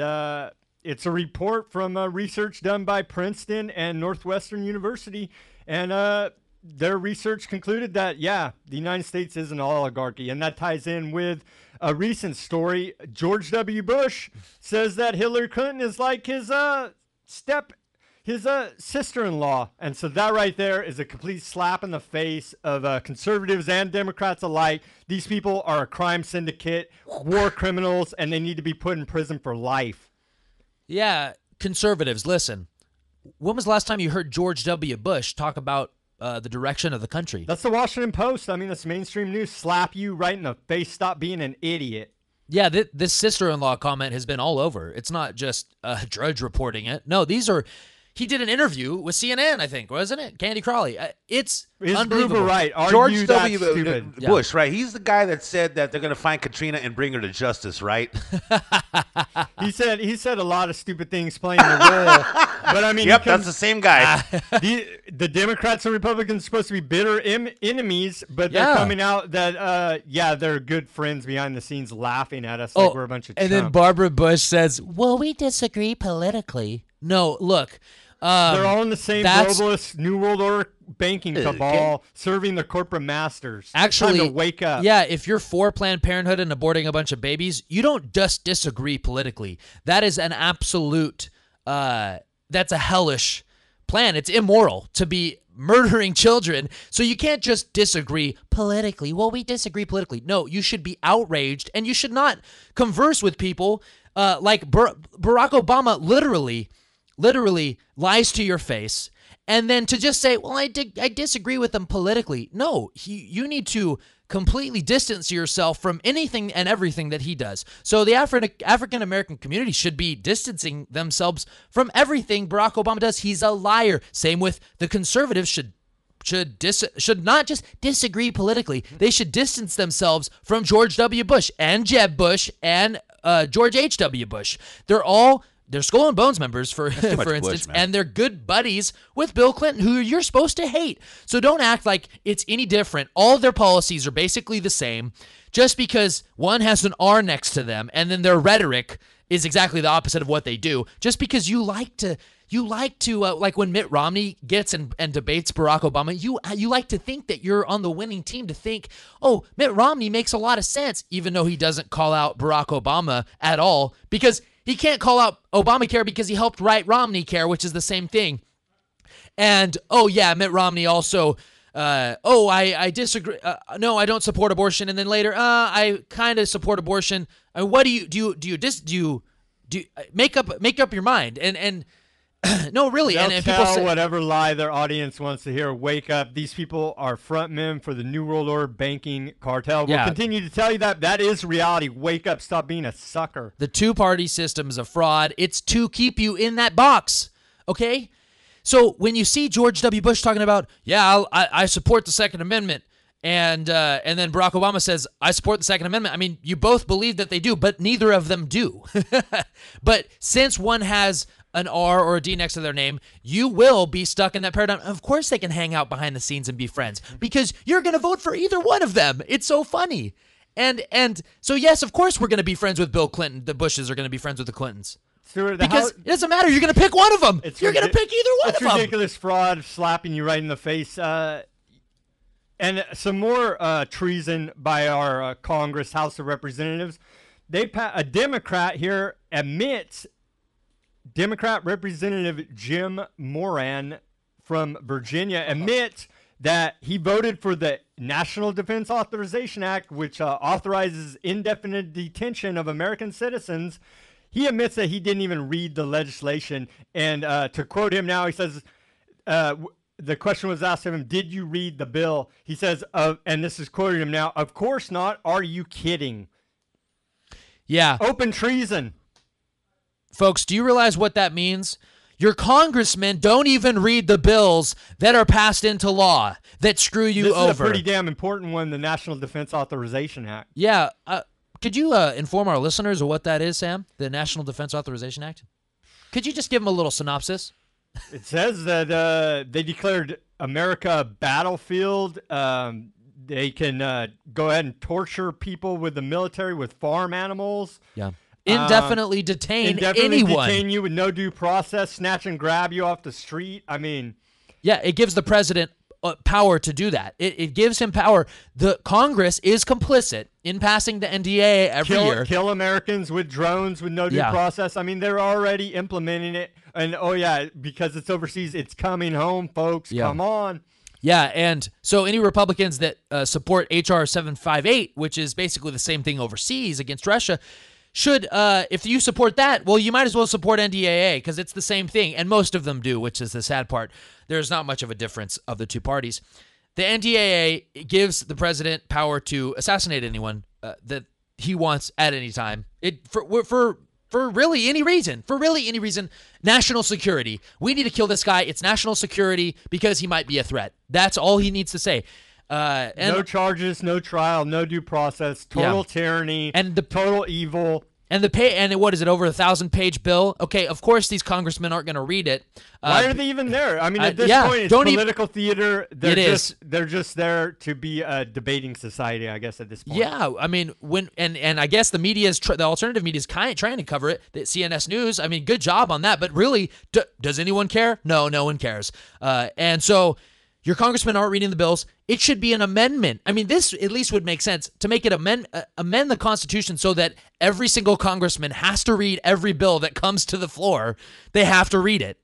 it's a report from research done by Princeton and Northwestern University, and their research concluded that, the United States is an oligarchy, and that ties in with a recent story. George W. Bush says that Hillary Clinton is like his sister-in-law. And so that right there is a complete slap in the face of conservatives and Democrats alike. These people are a crime syndicate, war criminals, and they need to be put in prison for life. Yeah, conservatives, listen. When was the last time you heard George W. Bush talk about the direction of the country? That's the Washington Post. I mean, that's mainstream news. Slap you right in the face. Stop being an idiot. Yeah, this sister-in-law comment has been all over. It's not just Drudge reporting it. No, these are... He did an interview with CNN, I think, wasn't it? Candy Crawley. It's unbelievable. Right. George W. Bush, right? He's the guy that said that they're going to find Katrina and bring her to justice, right? He said a lot of stupid things playing the role. But I mean, that's the same guy. The Democrats and Republicans are supposed to be bitter enemies, but they're coming out that they're good friends behind the scenes, laughing at us like we're a bunch of chumps. And then Barbara Bush says, "Well, we disagree politically." No, look. They're all in the same globalist New World Order banking cabal, serving the corporate masters. Actually, time to wake up. Yeah, if you're for Planned Parenthood and aborting a bunch of babies, you don't just disagree politically. That is an absolute, that's a hellish plan. It's immoral to be murdering children. So you can't just disagree politically. Well, we disagree politically. No, you should be outraged, and you should not converse with people like Barack Obama literally lies to your face. And then to just say, well, I disagree with them politically. No, you need to completely distance yourself from anything and everything that he does. So the African-American community should be distancing themselves from everything Barack Obama does. He's a liar. Same with the conservatives should not just disagree politically. They should distance themselves from George W. Bush and Jeb Bush and George H.W. Bush. They're Skull and Bones members, for instance, and they're good buddies with Bill Clinton, who you're supposed to hate. So don't act like it's any different. All their policies are basically the same, just because one has an R next to them, and then their rhetoric is exactly the opposite of what they do. Just because you like to like when Mitt Romney gets and debates Barack Obama, you like to think that you're on the winning team, to think, oh, Mitt Romney makes a lot of sense, even though he doesn't call out Barack Obama at all, because he can't call out Obamacare because he helped write Romney Care, which is the same thing. And, oh, yeah, Mitt Romney also, I disagree. No, I don't support abortion. And then later, I kind of support abortion. What do you make up your mind? And no, really. They'll and tell people say whatever lie their audience wants to hear. Wake up. These people are frontmen for the New World Order banking cartel. We'll continue to tell you that. That is reality. Wake up. Stop being a sucker. The two-party system is a fraud. It's to keep you in that box, okay? So when you see George W. Bush talking about, I support the Second Amendment, and then Barack Obama says, I support the Second Amendment. I mean, you both believe that they do, but neither of them do. But since one has an R or a D next to their name, you will be stuck in that paradigm. Of course they can hang out behind the scenes and be friends, because you're going to vote for either one of them. It's so funny. And so, yes, of course we're going to be friends with Bill Clinton. The Bushes are going to be friends with the Clintons. Stuart, because it doesn't matter. You're going to pick one of them. You're going to pick either one of them. It's ridiculous fraud slapping you right in the face. And some more treason by our Congress, House of Representatives. A Democrat here admits, Democrat Representative Jim Moran from Virginia admits that he voted for the National Defense Authorization Act, which authorizes indefinite detention of American citizens. He admits that he didn't even read the legislation. And to quote him now, he says, the question was asked of him, did you read the bill? He says, and this is quoting him now, of course not. Are you kidding? Yeah. Open treason. Folks, do you realize what that means? Your congressmen don't even read the bills that are passed into law that screw you over. This is a pretty damn important one, the National Defense Authorization Act. Yeah. Could you inform our listeners of what that is, Sam? The National Defense Authorization Act? Could you just give them a little synopsis? It says that they declared America a battlefield. They can go ahead and torture people with the military, with farm animals. Yeah. Indefinitely detain anyone. Detain you with no due process, snatch and grab you off the street. I mean, yeah, it gives the president power to do that. It gives him power. The Congress is complicit in passing the NDAA every year. Kill Americans with drones with no due process. I mean, they're already implementing it. And, because it's overseas, it's coming home, folks. Yeah. Come on. Yeah, and so any Republicans that support H.R. 758, which is basically the same thing overseas against Russia, should, if you support that, well, you might as well support NDAA, because it's the same thing, and most of them do, which is the sad part. There's not much of a difference of the two parties. The NDAA gives the president power to assassinate anyone that he wants at any time. For really any reason. National security. We need to kill this guy. It's national security because he might be a threat. That's all he needs to say. No charges, no trial, no due process, total tyranny, and total evil. And what is it, over 1,000-page bill? Okay, of course these congressmen aren't going to read it. Why are they even there? I mean, at this point, it's political theater. They're just there to be a debating society, I guess, at this point. Yeah, I mean, and I guess the media the alternative media is trying to cover it. The CNS News, I mean, good job on that. But really, does anyone care? No one cares. And so your congressmen aren't reading the bills. It should be an amendment. I mean, this at least would make sense to make it amend the Constitution so that every single congressman has to read every bill that comes to the floor. They have to read it,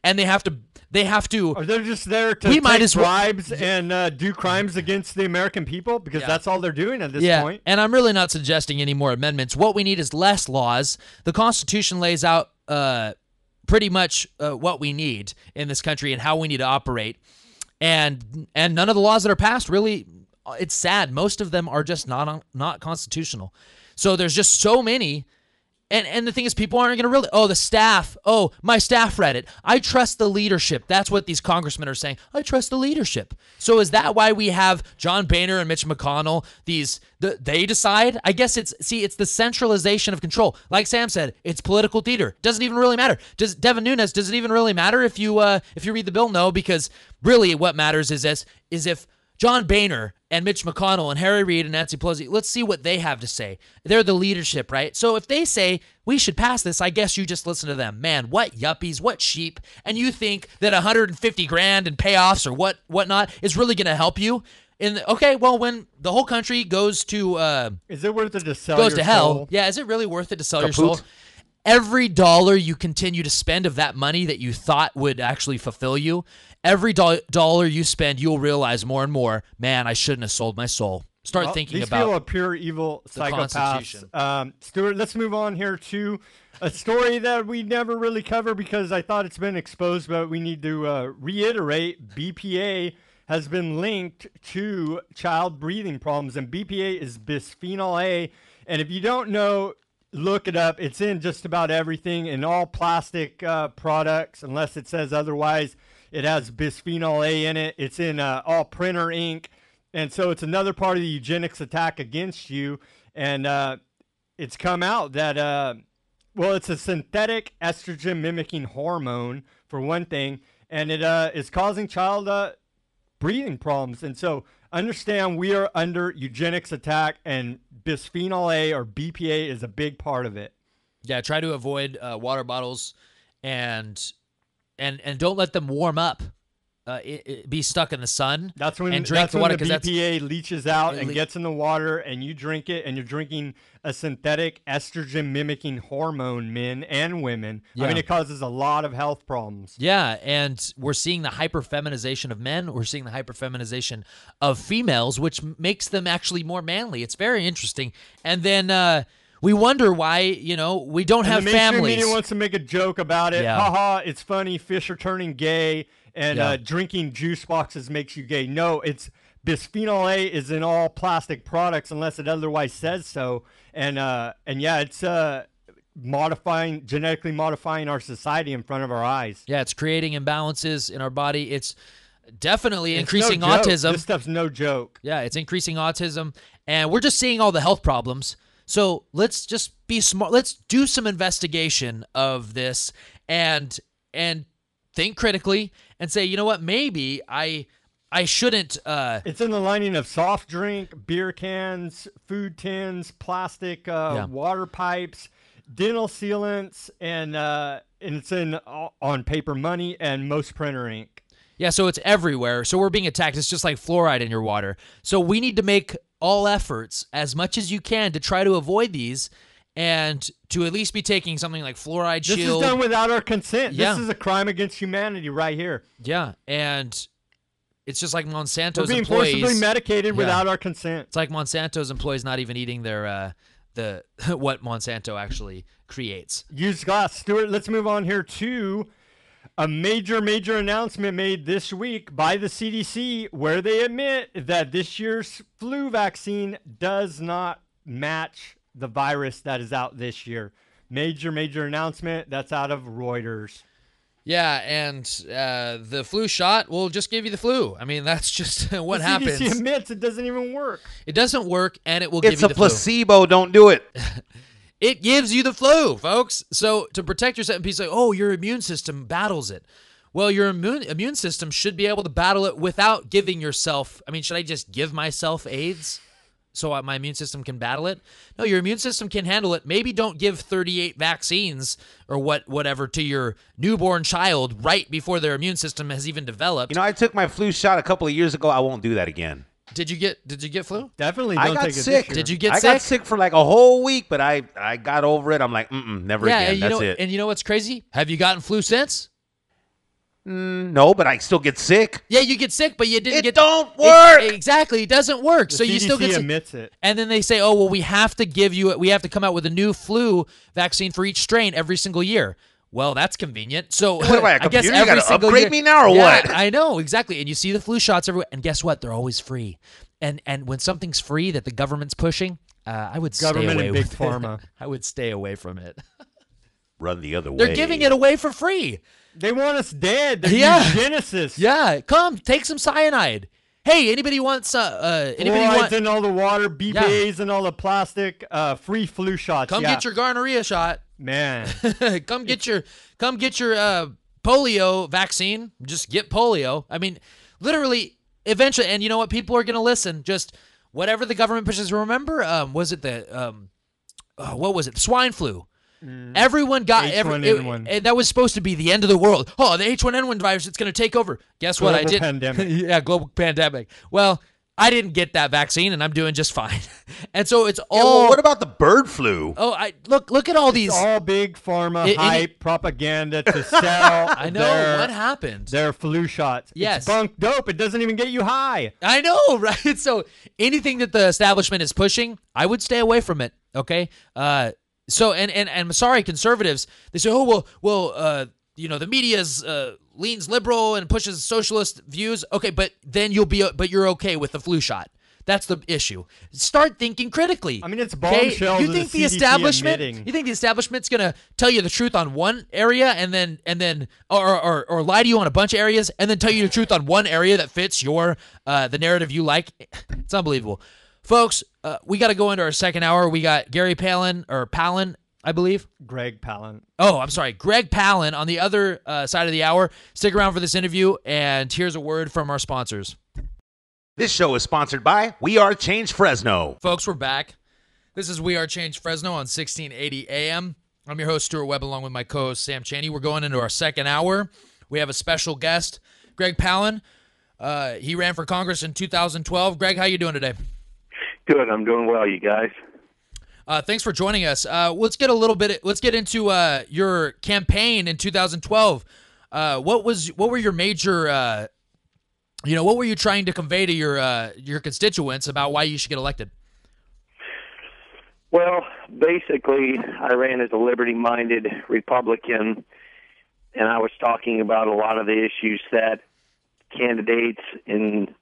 and they have to. Or they're just there to take bribes and do crimes against the American people because that's all they're doing at this point. And I'm really not suggesting any more amendments. What we need is less laws. The Constitution lays out pretty much what we need in this country and how we need to operate. And none of the laws that are passed really, it's sad. Most of them are just not constitutional. So there's just so many. And the thing is, people aren't going to the staff. Oh, my staff read it. I trust the leadership. That's what these congressmen are saying. I trust the leadership. So is that why we have John Boehner and Mitch McConnell? They decide? I guess it's the centralization of control. Like Sam said, it's political theater. Doesn't even really matter. Devin Nunes, does it even really matter if you read the bill? No, because really what matters is if John Boehner and Mitch McConnell and Harry Reid and Nancy Pelosi, let's see what they have to say. They're the leadership, right? So if they say we should pass this, I guess you just listen to them. Man, what yuppies, what sheep, and you think that $150,000 in payoffs or whatnot is really going to help you? When the whole country goes to is it worth it to sell your hell? soul? Yeah, is it really worth it to sell your soul? Every dollar you continue to spend of that money that you thought would actually fulfill you, every dollar you spend, you'll realize more and more, man, I shouldn't have sold my soul. Start thinking these about people are pure evil psychopaths. Stuart, let's move on here to a story that we never really cover because I thought it's been exposed, but we need to reiterate BPA has been linked to child breathing problems, and BPA is bisphenol A. And if you don't know, look it up. It's in just about everything, in all plastic products, unless it says otherwise. It has bisphenol A in it. It's in all printer ink. And so it's another part of the eugenics attack against you. And it's come out that, it's a synthetic estrogen mimicking hormone, for one thing. And it is causing child breathing problems. And so understand we are under eugenics attack, and bisphenol A or BPA is a big part of it. Yeah, try to avoid water bottles and don't let them warm up. Be stuck in the sun. That's when and drink the water, the BPA leaches out and gets in the water, and you drink it, and you're drinking a synthetic estrogen mimicking hormone, men and women. Yeah. I mean, it causes a lot of health problems. Yeah, and we're seeing the hyperfeminization of men. We're seeing the hyperfeminization of females, which makes them actually more manly. It's very interesting. And then we wonder why, we don't have the families. The media wants to make a joke about it. Yeah. Haha, it's funny. Fish are turning gay. And drinking juice boxes makes you gay. No, it's bisphenol A is in all plastic products unless it otherwise says so. And it's genetically modifying our society in front of our eyes. Yeah, it's creating imbalances in our body. It's definitely increasing autism. This stuff's no joke. Yeah, it's increasing autism, and we're just seeing all the health problems. So let's just be smart. Let's do some investigation of this and think critically and say, you know what, maybe I shouldn't. It's in the lining of soft drink, beer cans, food tins, plastic water pipes, dental sealants, and it's on paper money and most printer ink. Yeah, so it's everywhere. So we're being attacked. It's just like fluoride in your water. So we need to make all efforts as much as you can to try to avoid these, and to at least be taking something like Fluoride Shield. This is done without our consent. Yeah. This is a crime against humanity right here. Yeah, and it's just like Monsanto's employees. We're being forcibly medicated without our consent. It's like Monsanto's employees not even eating their what Monsanto actually creates. Used glass. Stuart, let's move on here to a major announcement made this week by the CDC, where they admit that this year's flu vaccine does not match the virus that is out this year. Major announcement. That's out of Reuters. Yeah, and the flu shot will just give you the flu. I mean, that's just what happens. The CDC admits it doesn't even work. It doesn't work, and it will give you the flu. It's a placebo. Don't do it. It gives you the flu, folks. So to protect yourself, and people say, oh, your immune system battles it. Well, your immune system should be able to battle it without giving yourself. I mean, should I just give myself AIDS so my immune system can battle it? No, your immune system can handle it. Maybe don't give 38 vaccines or whatever to your newborn child right before their immune system has even developed. You know, I took my flu shot a couple of years ago. I won't do that again. Did you get flu? Definitely I don't got take it sick. this year. Did you get I sick? got sick for like a whole week, but I got over it. I'm like, never again. That's it. And you know what's crazy? Have you gotten flu since? No, but I still get sick. Yeah, you get sick, but you didn't It don't work. Exactly, it doesn't work. The So you CDC still get sick. admits it. And then they say, oh, well, we have to come out with a new flu vaccine for each strain every single year. Well, that's convenient. So What am I, a I guess computer? You every gotta single upgrade year, me now or Yeah, what? I know, exactly. And you see the flu shots everywhere. And guess what? They're always free. And when something's free that the government's pushing, I would Government stay away and big with pharma. it. I would stay away from it. Run the other way. They're giving it away for free. They want us dead. They're Yeah. eugenicists. Yeah, come take some cyanide. Hey, anybody wants Fluorides in all the water, BPAs and all the plastic, free flu shots. come get your gonorrhea shot. Man. come get your polio vaccine. Just get polio. I mean, literally, eventually, and you know what? People are going to listen. Just whatever the government pushes. Remember, was it the what was it? The swine flu. Everyone got H1N1. that was supposed to be the end of the world. Oh, the H1N1 virus, it's going to take over. Guess what? I Global did. pandemic. Yeah, global pandemic. Well, I didn't get that vaccine, and I'm doing just fine. And so it's Yeah, all. well, what about the bird flu? Oh, look at all these. It's all big pharma It- hype propaganda to sell I know what happened. their flu shots. Yes. It's bunk dope. It doesn't even get you high. I know, right? So anything that the establishment is pushing, I would stay away from it. Okay. So and I'm sorry, conservatives. They say, oh well, the media's leans liberal and pushes socialist views. Okay, but then you're okay with the flu shot. That's the issue. Start thinking critically. I mean, it's okay? bombshells You of think the the CDC establishment? admitting. You think the establishment's gonna tell you the truth on one area and then or lie to you on a bunch of areas and then tell you the truth on one area that fits your the narrative you like? It's unbelievable, folks. We got to go into our second hour. We got Gary Pallen, I believe. Greg Pallen. Oh, I'm sorry. Greg Pallen on the other side of the hour. Stick around for this interview, and here's a word from our sponsors. This show is sponsored by We Are Change Fresno. Folks, we're back. This is We Are Change Fresno on 1680 AM. I'm your host, Stuart Webb, along with my co-host, Sam Chaney. We're going into our second hour. We have a special guest, Greg Pallen. He ran for Congress in 2012. Greg, how you doing today? Good. I'm doing well, you guys. Thanks for joining us. Let's get into your campaign in 2012. What were your major what were you trying to convey to your constituents about why you should get elected? Well, basically, I ran as a liberty-minded Republican, and I was talking about a lot of the issues that candidates in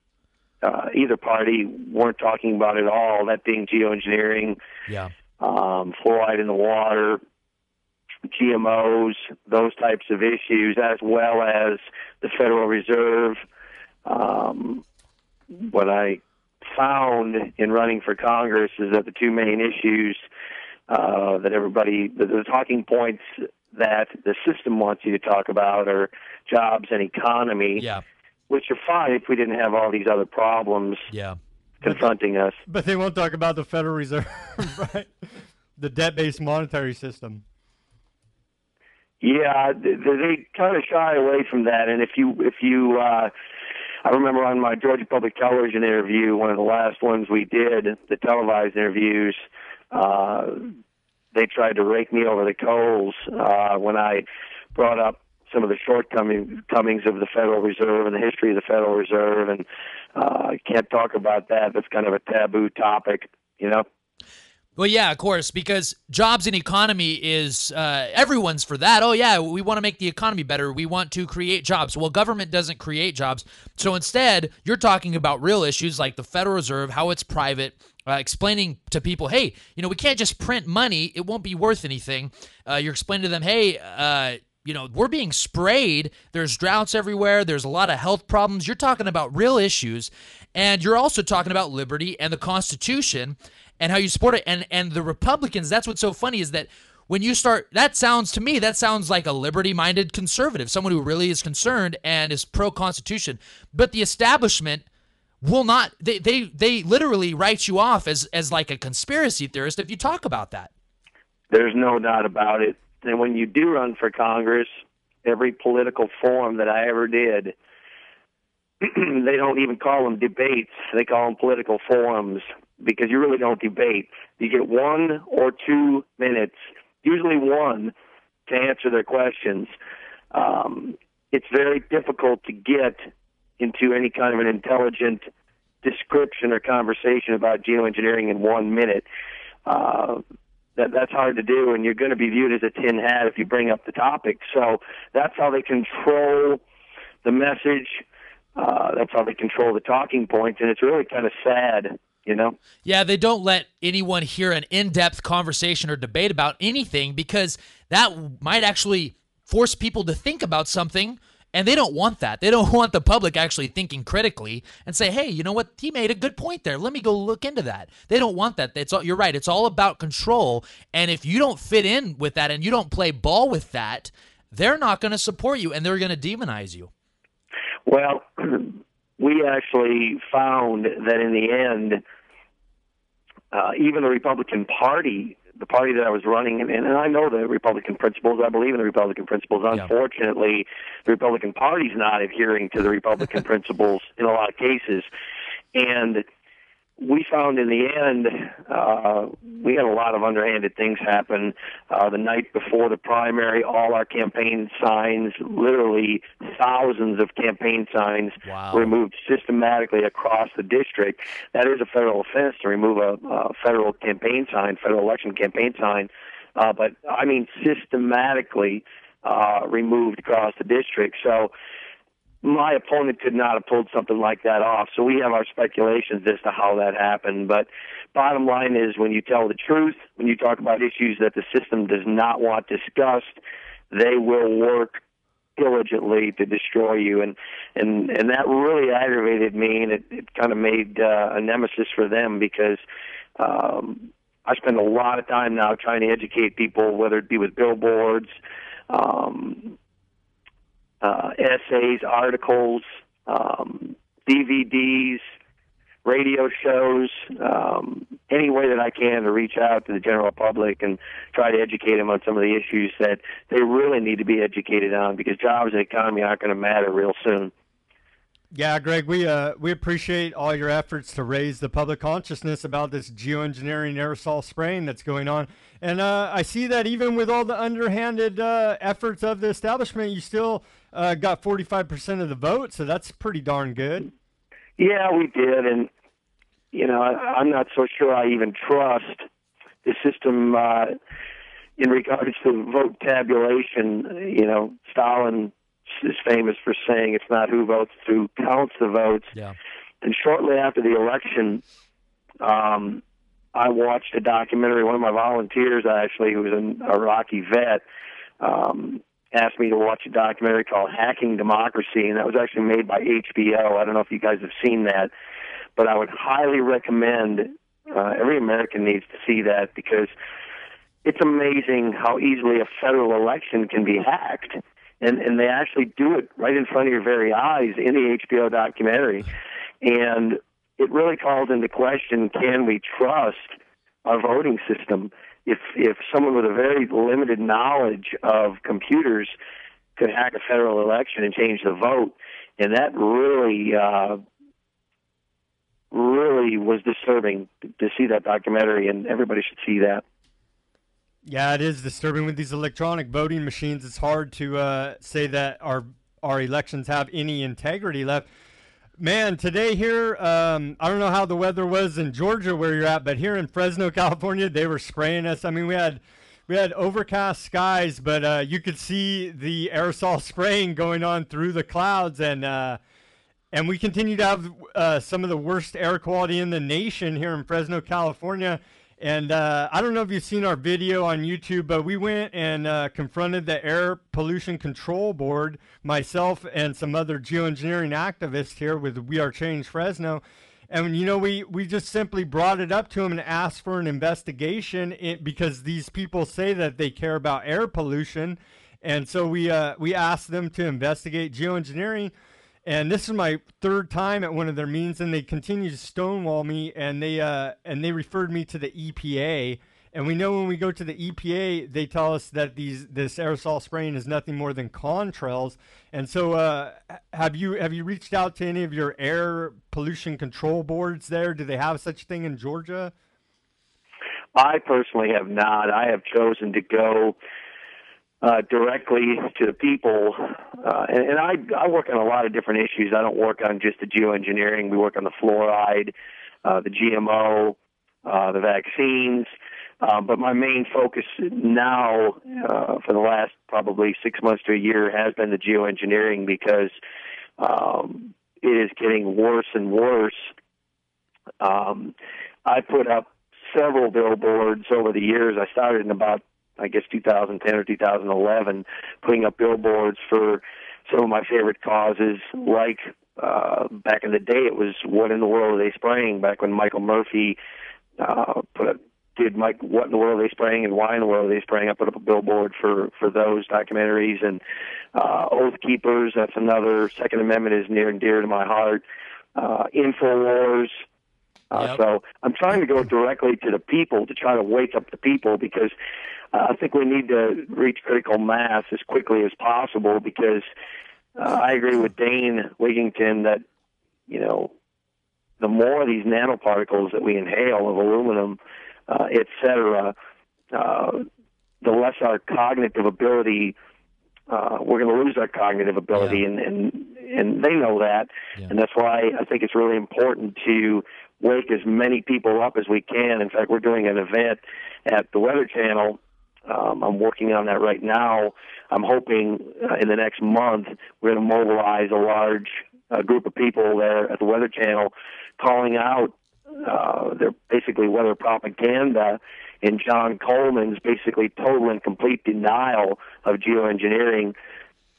either party weren't talking about at all, that being geoengineering, fluoride in the water, GMOs, those types of issues, as well as the Federal Reserve. What I found in running for Congress is that the two main issues that the talking points that the system wants you to talk about are jobs and economy, which are fine if we didn't have all these other problems confronting us. But they won't talk about the Federal Reserve, right? The debt-based monetary system. Yeah, they kind of shy away from that. And if you I remember on my Georgia Public Television interview, one of the last ones we did, the televised interviews, they tried to rake me over the coals when I brought up some of the shortcomings of the Federal Reserve and the history of the Federal Reserve, and I can't talk about that. That's kind of a taboo topic, you know? Well, yeah, of course, because jobs and economy is everyone's for that. Oh, yeah, we want to make the economy better. We want to create jobs. Well, government doesn't create jobs. So instead, you're talking about real issues like the Federal Reserve, how it's private, explaining to people, hey, we can't just print money. It won't be worth anything. You're explaining to them, hey, we're being sprayed. There's droughts everywhere. There's a lot of health problems. You're talking about real issues. And you're also talking about liberty and the Constitution. and how you support it. And the Republicans, that's what's so funny is that when you start, that sounds like a liberty-minded conservative, someone who really is concerned and is pro-Constitution. But the establishment will not, they literally write you off as like a conspiracy theorist if you talk about that. There's no doubt about it. And when you do run for Congress, every political forum that I ever did, they don't even call them debates. They call them political forums, because you really don't debate. You get 1 or 2 minutes, usually 1, to answer their questions. It's very difficult to get into any kind of an intelligent description or conversation about geoengineering in 1 minute. That's hard to do, and you're going to be viewed as a tin hat if you bring up the topic. So that's how they control the message. That's how they control the talking points, and it's really kind of sad, you know? Yeah, they don't let anyone hear an in-depth conversation or debate about anything, because that might actually force people to think about something, and they don't want that. They don't want the public actually thinking critically and say, hey, you know what? He made a good point there. Let me go look into that. They don't want that. You're right. It's all about control, and if you don't fit in with that and you don't play ball with that, they're not going to support you, and they're going to demonize you. Well, we actually found that in the end, even the Republican Party, the party that I was running, and I know the Republican principles, I believe in the Republican principles. Unfortunately, the Republican Party's not adhering to the Republican principles in a lot of cases. And we found in the end, we had a lot of underhanded things happen. The night before the primary, all our campaign signs, literally thousands of campaign signs, were removed systematically across the district. That is a federal offense to remove a federal campaign sign, federal election campaign sign. But I mean systematically removed across the district. So my opponent could not have pulled something like that off. So we have our speculations as to how that happened. But bottom line is, when you tell the truth, when you talk about issues that the system does not want discussed, they will work diligently to destroy you. And that really aggravated me, and it kind of made a nemesis for them, because I spend a lot of time now trying to educate people, whether it be with billboards, essays, articles, DVDs, radio shows, any way that I can to reach out to the general public and try to educate them on some of the issues that they really need to be educated on, because jobs and economy aren't going to matter real soon. Yeah, Greg, we appreciate all your efforts to raise the public consciousness about this geoengineering aerosol spraying that's going on. And I see that even with all the underhanded efforts of the establishment, you still got 45% of the vote, so that's pretty darn good. Yeah, we did, and you know, I'm not so sure I even trust the system in regards to vote tabulation. You know, Stalin is famous for saying it's not who votes, it's who counts the votes. Yeah. And shortly after the election, I watched a documentary. One of my volunteers, actually, who was an Iraqi vet, asked me to watch a documentary called Hacking Democracy, and that was actually made by HBO. I don't know if you guys have seen that, but I would highly recommend, every American needs to see that, because it's amazing how easily a federal election can be hacked. And they actually do it right in front of your very eyes in the HBO documentary. And it really calls into question, can we trust our voting system? If someone with a very limited knowledge of computers could hack a federal election and change the vote, and that really was disturbing to see that documentary, and everybody should see that. Yeah, it is disturbing with these electronic voting machines. It's hard to say that our elections have any integrity left. Man, today here, I don't know how the weather was in Georgia where you're at, but here in Fresno, California, they were spraying us. I mean, we had overcast skies, but you could see the aerosol spraying going on through the clouds, and we continue to have some of the worst air quality in the nation here in Fresno, California. And I don't know if you've seen our video on YouTube, but we went and confronted the Air Pollution Control Board, myself and some other geoengineering activists here with We Are Change Fresno. And, we just simply brought it up to him and asked for an investigation because these people say that they care about air pollution. And so we asked them to investigate geoengineering. And this is my third time at one of their meetings, and they continue to stonewall me, and they referred me to the EPA. And we know when we go to the EPA, they tell us that this aerosol spraying is nothing more than contrails. And so, have you reached out to any of your air pollution control boards there? Do they have such a thing in Georgia? I personally have not. I have chosen to go directly to the people, and I work on a lot of different issues. I don't work on just the geoengineering. We work on the fluoride, the GMO, the vaccines. But my main focus now, for the last probably 6 months to a year, has been the geoengineering because it is getting worse and worse. I put up several billboards over the years. I started in about, I guess, 2010 or 2011, putting up billboards for some of my favorite causes, like back in the day it was What in the World Are They Spraying, back when Michael Murphy did What in the World Are They Spraying and Why in the World Are They Spraying. I put up a billboard for those documentaries. And Oath Keepers, that's another. Second Amendment is near and dear to my heart. InfoWars. So I'm trying to go directly to the people to try to wake up the people, because I think we need to reach critical mass as quickly as possible, because I agree with Dane Wigington that, the more of these nanoparticles that we inhale of aluminum, et cetera, the less our cognitive ability, we're going to lose our cognitive ability, and they know that. Yeah. And that's why I think it's really important to wake as many people up as we can. In fact, we're doing an event at the Weather Channel. I'm working on that right now. I'm hoping in the next month we're going to mobilize a large group of people there at the Weather Channel, calling out their basically weather propaganda and John Coleman's basically total and complete denial of geoengineering.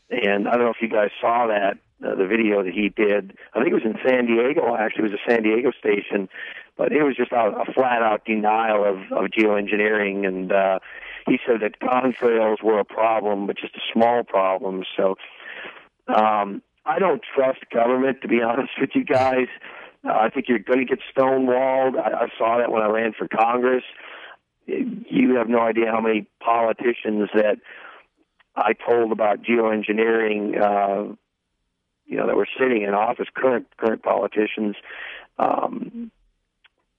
And I don't know if you guys saw that, the video that he did. I think it was in San Diego, actually. It was a San Diego station, but it was just a flat-out denial of geoengineering. And he said that contrails were a problem, but just a small problem. So I don't trust government, to be honest with you guys. I think you're going to get stonewalled. I saw that when I ran for Congress. You have no idea how many politicians that I told about geoengineering, that were sitting in office, current politicians.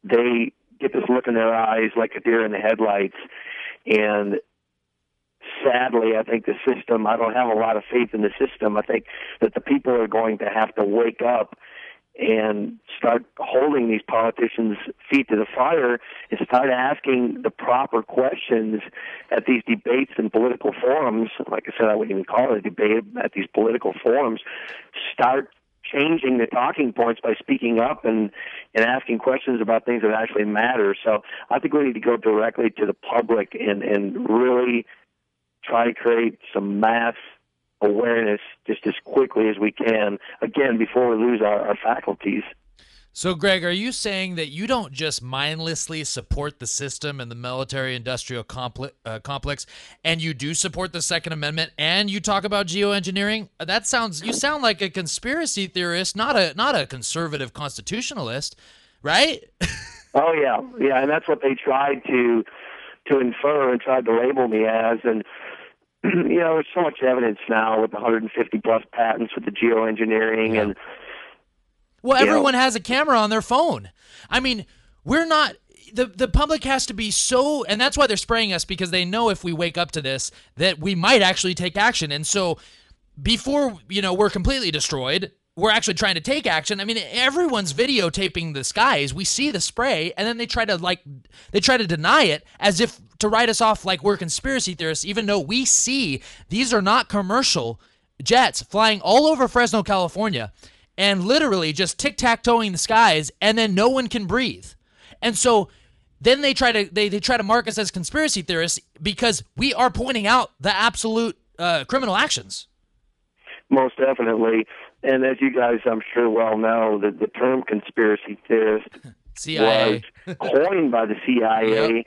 They get this look in their eyes like a deer in the headlights. And sadly, I think the system, I don't have a lot of faith in the system. I think that the people are going to have to wake up and start holding these politicians' feet to the fire and start asking the proper questions at these debates and political forums. Like I said, I wouldn't even call it a debate, at these political forums. Start changing the talking points by speaking up and asking questions about things that actually matter. So I think we need to go directly to the public and really try to create some mass awareness just as quickly as we can, again, before we lose our faculties. So, Greg, are you saying that you don't just mindlessly support the system and the military-industrial complex, and you do support the Second Amendment, and you talk about geoengineering? You sound like a conspiracy theorist, not a conservative constitutionalist, right? Oh yeah, and that's what they tried to infer and tried to label me as, and there's so much evidence now with the 150-plus patents with the geoengineering. And well, everyone has a camera on their phone. I mean, we're not – the public has to be so – and that's why they're spraying us, because they know if we wake up to this that we might actually take action. And so before, we're completely destroyed, we're actually trying to take action. I mean, everyone's videotaping the skies. We see the spray, and then they try to deny it as if to write us off like we're conspiracy theorists, even though we see these are not commercial jets flying all over Fresno, California, and literally just tic-tac-toeing the skies, and then no one can breathe. And so then they try to mark us as conspiracy theorists because we are pointing out the absolute criminal actions. Most definitely. And as you guys, I'm sure, well know, the term conspiracy theorist CIA was coined by the CIA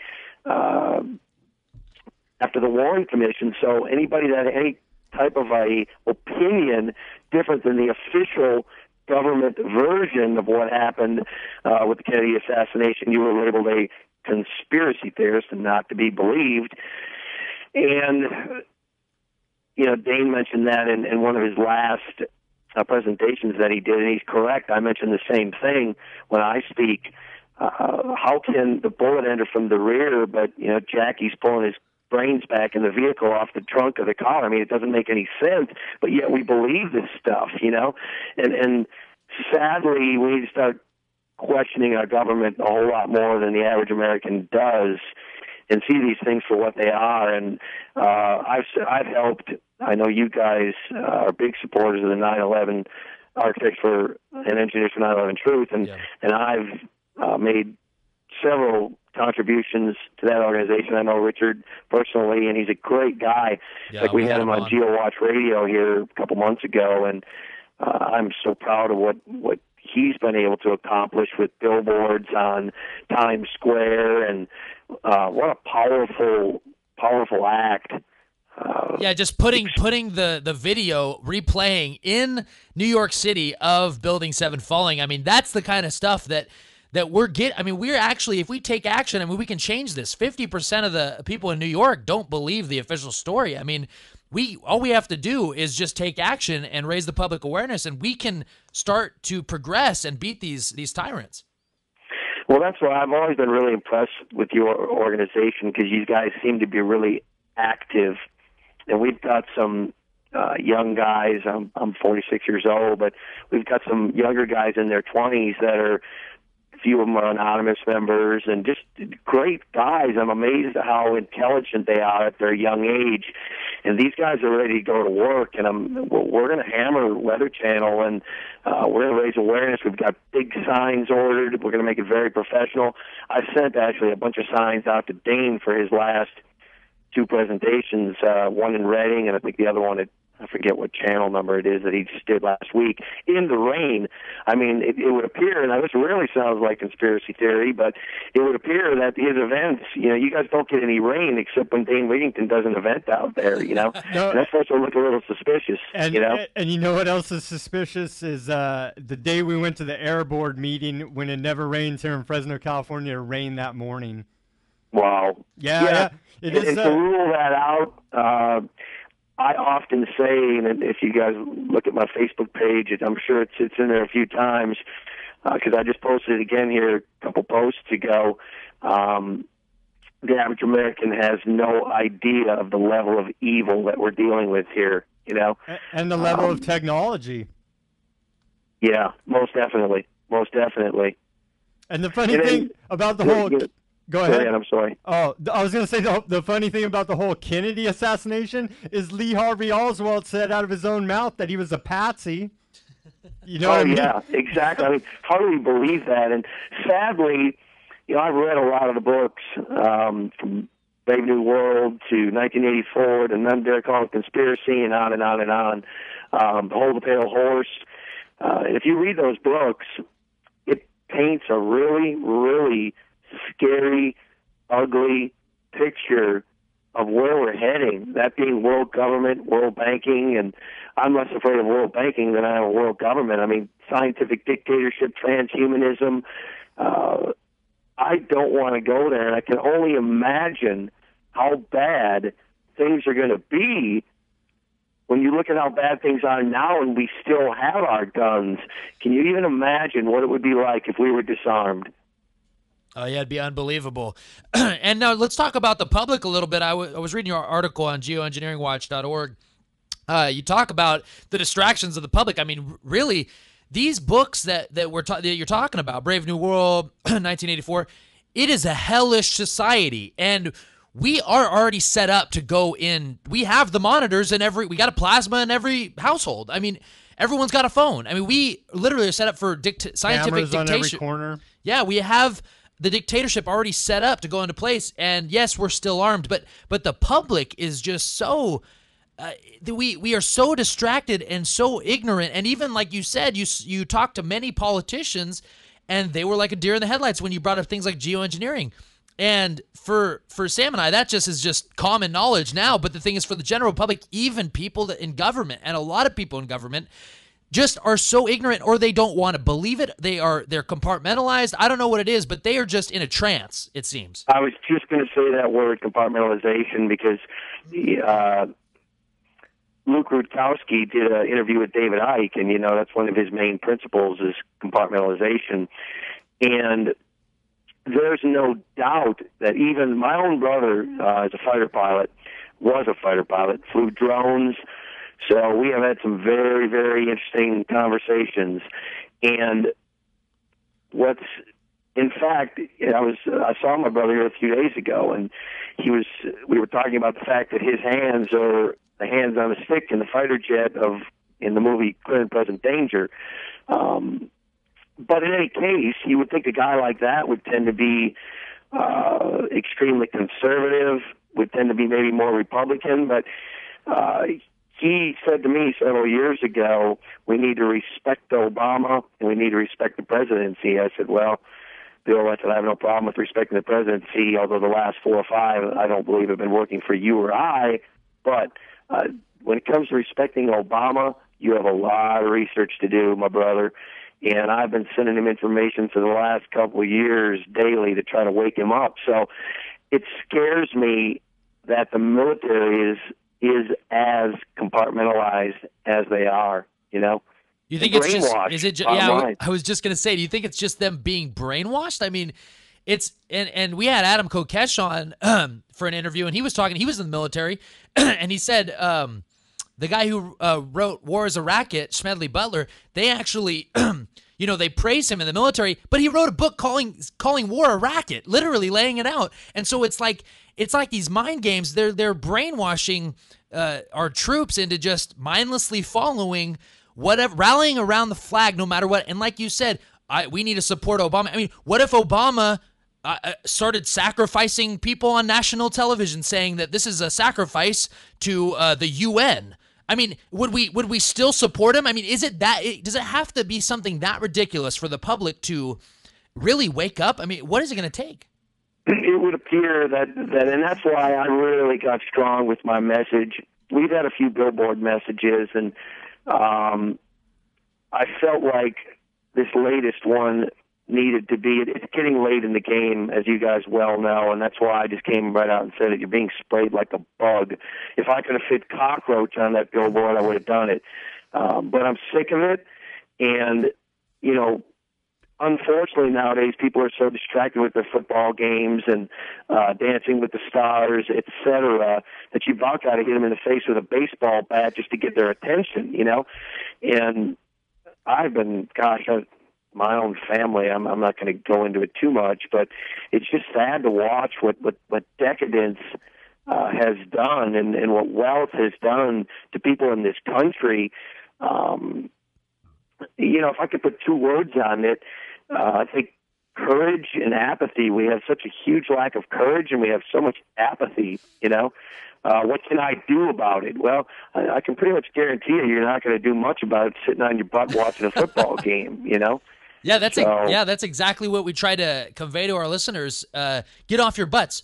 after the Warren Commission. So anybody that had any type of a opinion different than the official government version of what happened with the Kennedy assassination, you were labeled a conspiracy theorist and not to be believed. And Dane mentioned that in one of his last presentations that he did, and he's correct. I mentioned the same thing when I speak. How can the bullet enter from the rear, but Jackie's pulling his brains back in the vehicle off the trunk of the car? I mean, it doesn't make any sense, but yet we believe this stuff, And sadly, we need to start questioning our government a whole lot more than the average American does, and see these things for what they are. And I've helped. I know you guys are big supporters of the 9/11 Architects for and Engineers for 9/11 Truth, and I've made several contributions to that organization. I know Richard personally, and he's a great guy. Yeah, we had him on GeoWatch Radio here a couple months ago, and I'm so proud of what he's been able to accomplish with billboards on Times Square, and what a powerful act. Just putting the video replaying in New York City of Building 7 falling. I mean, that's the kind of stuff that we're getting. I mean, we're actually, if we take action, I mean, we can change this. 50% of the people in New York don't believe the official story. I mean, all we have to do is just take action and raise the public awareness, and we can start to progress and beat these tyrants. Well, that's why I've always been really impressed with your organization, because you guys seem to be really active. And we've got some young guys. I'm 46 years old, but we've got some younger guys in their 20s that are, a few of them are anonymous members, and just great guys. I'm amazed at how intelligent they are at their young age. And these guys are ready to go to work, and we're going to hammer Weather Channel, and we're going to raise awareness. We've got big signs ordered. We're going to make it very professional. I sent actually a bunch of signs out to Dane for his last two presentations, one in Reading, and I think the other one I forget what channel number it is that he just did last week, in the rain. I mean, it would appear, now this really sounds like conspiracy theory, but it would appear that his events, you guys don't get any rain except when Dane Wiggington does an event out there, No. And that starts to look a little suspicious, And you know what else is suspicious is the day we went to the Air Board meeting, when it never rains here in Fresno, California, it rained that morning. Wow. Yeah. And to rule that out, I often say, and if you guys look at my Facebook page, I'm sure it's in there a few times, because I just posted it again here a couple posts ago. The average American has no idea of the level of evil that we're dealing with here, And the level of technology. Yeah, most definitely. And the funny thing about the whole... Go ahead. I'm sorry. Oh, I was going to say the funny thing about the whole Kennedy assassination is Lee Harvey Oswald said out of his own mouth that he was a patsy. You know what I mean? Yeah, exactly. I mean, how do we believe that? And sadly, I've read a lot of the books from Brave New World to 1984 to None Dare Call It Conspiracy, and on and on and on. Hold the Pale Horse. And if you read those books, it paints a really, really scary, ugly picture of where we're heading, that being world government, world banking, and I'm less afraid of world banking than I am of world government. I mean, scientific dictatorship, transhumanism. I don't want to go there, and I can only imagine how bad things are going to be when you look at how bad things are now and we still have our guns. Can you even imagine what it would be like if we were disarmed? Oh, yeah, it'd be unbelievable. And now let's talk about the public a little bit. I was reading your article on geoengineeringwatch.org. You talk about the distractions of the public. I mean, really, these books that you're talking about, Brave New World, 1984, it is a hellish society. And we are already set up to go in. We have the monitors in we got a plasma in every household. I mean, everyone's got a phone. I mean, we literally are set up for scientific dictation. On every corner. Yeah, we have the dictatorship already set up to go into place, and yes, we're still armed, but the public is just so we are so distracted and so ignorant. And even like you said, you talked to many politicians, and they were like a deer in the headlights when you brought up things like geoengineering. And for Sam and I, that just is just common knowledge now. But the thing is, for the general public, even people in government, and a lot of people in government, just are so ignorant, or they don't want to believe it. They're compartmentalized. I don't know what it is, but they are just in a trance, it seems. I was just going to say that word, compartmentalization, because Luke Rutkowski did an interview with David Icke, and that's one of his main principles is compartmentalization. And there's no doubt that even my own brother is a fighter pilot, was a fighter pilot, flew drones. So we have had some very, very interesting conversations. And in fact, I saw my brother here a few days ago, and we were talking about the fact that his hands are the hands on the stick in the fighter jet in the movie Clear and Present Danger. But in any case, you would think a guy like that would tend to be extremely conservative, would tend to be maybe more Republican, but he said to me several years ago, we need to respect Obama and we need to respect the presidency. I said, well, Bill, I have no problem with respecting the presidency, although the last 4 or 5, I don't believe have been working for you or I. But when it comes to respecting Obama, you have a lot of research to do, my brother. And I've been sending him information for the last couple of years daily to try to wake him up. So it scares me that the military is as compartmentalized as they are, You think it's just, is it just, I was just going to say, do you think it's just them being brainwashed? I mean, and we had Adam Kokesh on for an interview, and he was talking, he was in the military, and he said the guy who wrote War is a Racket, Smedley Butler, they actually, they praise him in the military, but he wrote a book calling war a racket, literally laying it out. And so it's like these mind games. They're brainwashing our troops into just mindlessly following whatever, rallying around the flag no matter what. And like you said, we need to support Obama. I mean, what if Obama started sacrificing people on national television, saying that this is a sacrifice to the UN? I mean, would we still support him? I mean, does it have to be something that ridiculous for the public to really wake up? I mean, what is it going to take? It would appear that, and that's why I really got strong with my message. We've had a few billboard messages, and I felt like this latest one needed to be, it's getting late in the game, as you guys well know, and that's why I just came right out and said it. You're being sprayed like a bug. If I could have fit cockroach on that billboard, I would have done it. But I'm sick of it, and, unfortunately nowadays people are so distracted with their football games and Dancing with the Stars, etc., that you've about got to hit them in the face with a baseball bat just to get their attention, And I've been, my own family, I'm not going to go into it too much, but it's just sad to watch what decadence has done and what wealth has done to people in this country. If I could put 2 words on it, I think courage and apathy. We have such a huge lack of courage, and we have so much apathy, What can I do about it? Well, I can pretty much guarantee you're not going to do much about it sitting on your butt watching a football game, Yeah, that's exactly what we try to convey to our listeners. Get off your butts.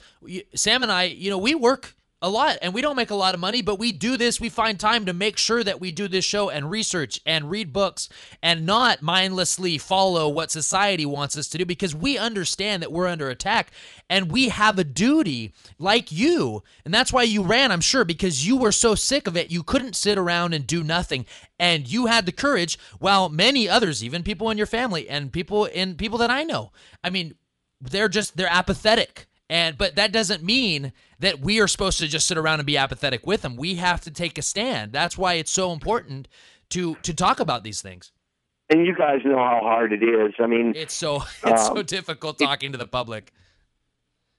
Sam and I, we work a lot, and we don't make a lot of money, but we do this. We find time to make sure that we do this show and research and read books and not mindlessly follow what society wants us to do, because we understand that we're under attack and we have a duty like you. And that's why you ran, I'm sure, because you were so sick of it. You couldn't sit around and do nothing. And you had the courage, while many others, even people in your family and people that I know, I mean, they're apathetic. But that doesn't mean that we are supposed to just sit around and be apathetic with them. We have to take a stand. That's why it's so important to talk about these things. And you guys know how hard it is. I mean, it's so difficult talking to the public.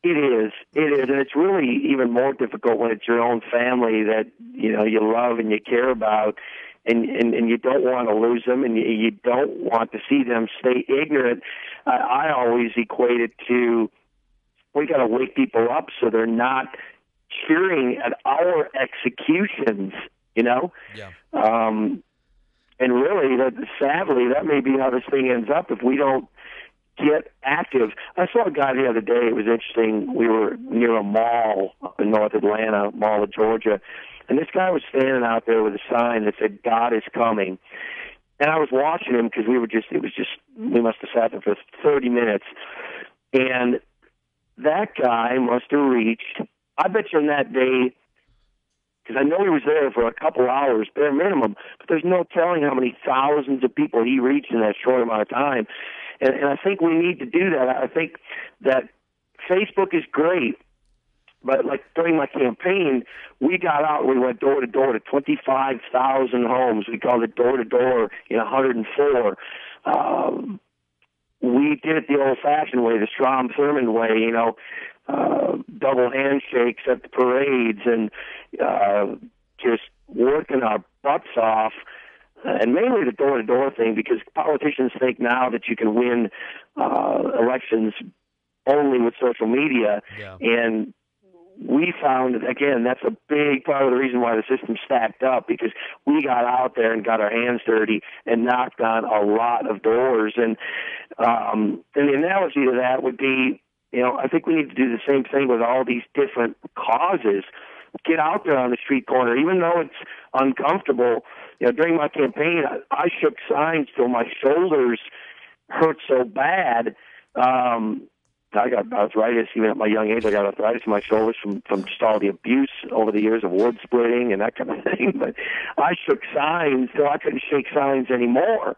It is, and it's really even more difficult when it's your own family that you love and you care about, and you don't want to lose them, and you don't want to see them stay ignorant. I always equate it to, we got to wake people up so they're not cheering at our executions, you know? Yeah. And really, sadly, that may be how this thing ends up if we don't get active. I saw a guy the other day. It was interesting. We were near a mall up in North Atlanta, Mall of Georgia, and this guy was standing out there with a sign that said, "God is coming." And I was watching him because we must have sat there for 30 minutes. And that guy must have reached, I bet you on that day, because I know he was there for a couple hours, bare minimum, but there's no telling how many thousands of people he reached in that short amount of time. And I think we need to do that. I think that Facebook is great, but like during my campaign, we got out, we went door to door to 25,000 homes. We called it door to door in 104. We did it the old-fashioned way, the Strom Thurmond way, you know, double handshakes at the parades and just working our butts off, and mainly the door-to-door thing, because politicians think now that you can win elections only with social media, and we found, again, that's a big part of the reason why the system stacked up, because we got out there and got our hands dirty and knocked on a lot of doors. And the analogy to that would be, you know, I think we need to do the same thing with all these different causes. Get out there on the street corner, even though it's uncomfortable. You know, during my campaign, I shook signs till my shoulders hurt so bad. I got arthritis, even at my young age. I got arthritis in my shoulders from just all the abuse over the years of wood splitting and that kind of thing. But I shook signs till I couldn't shake signs anymore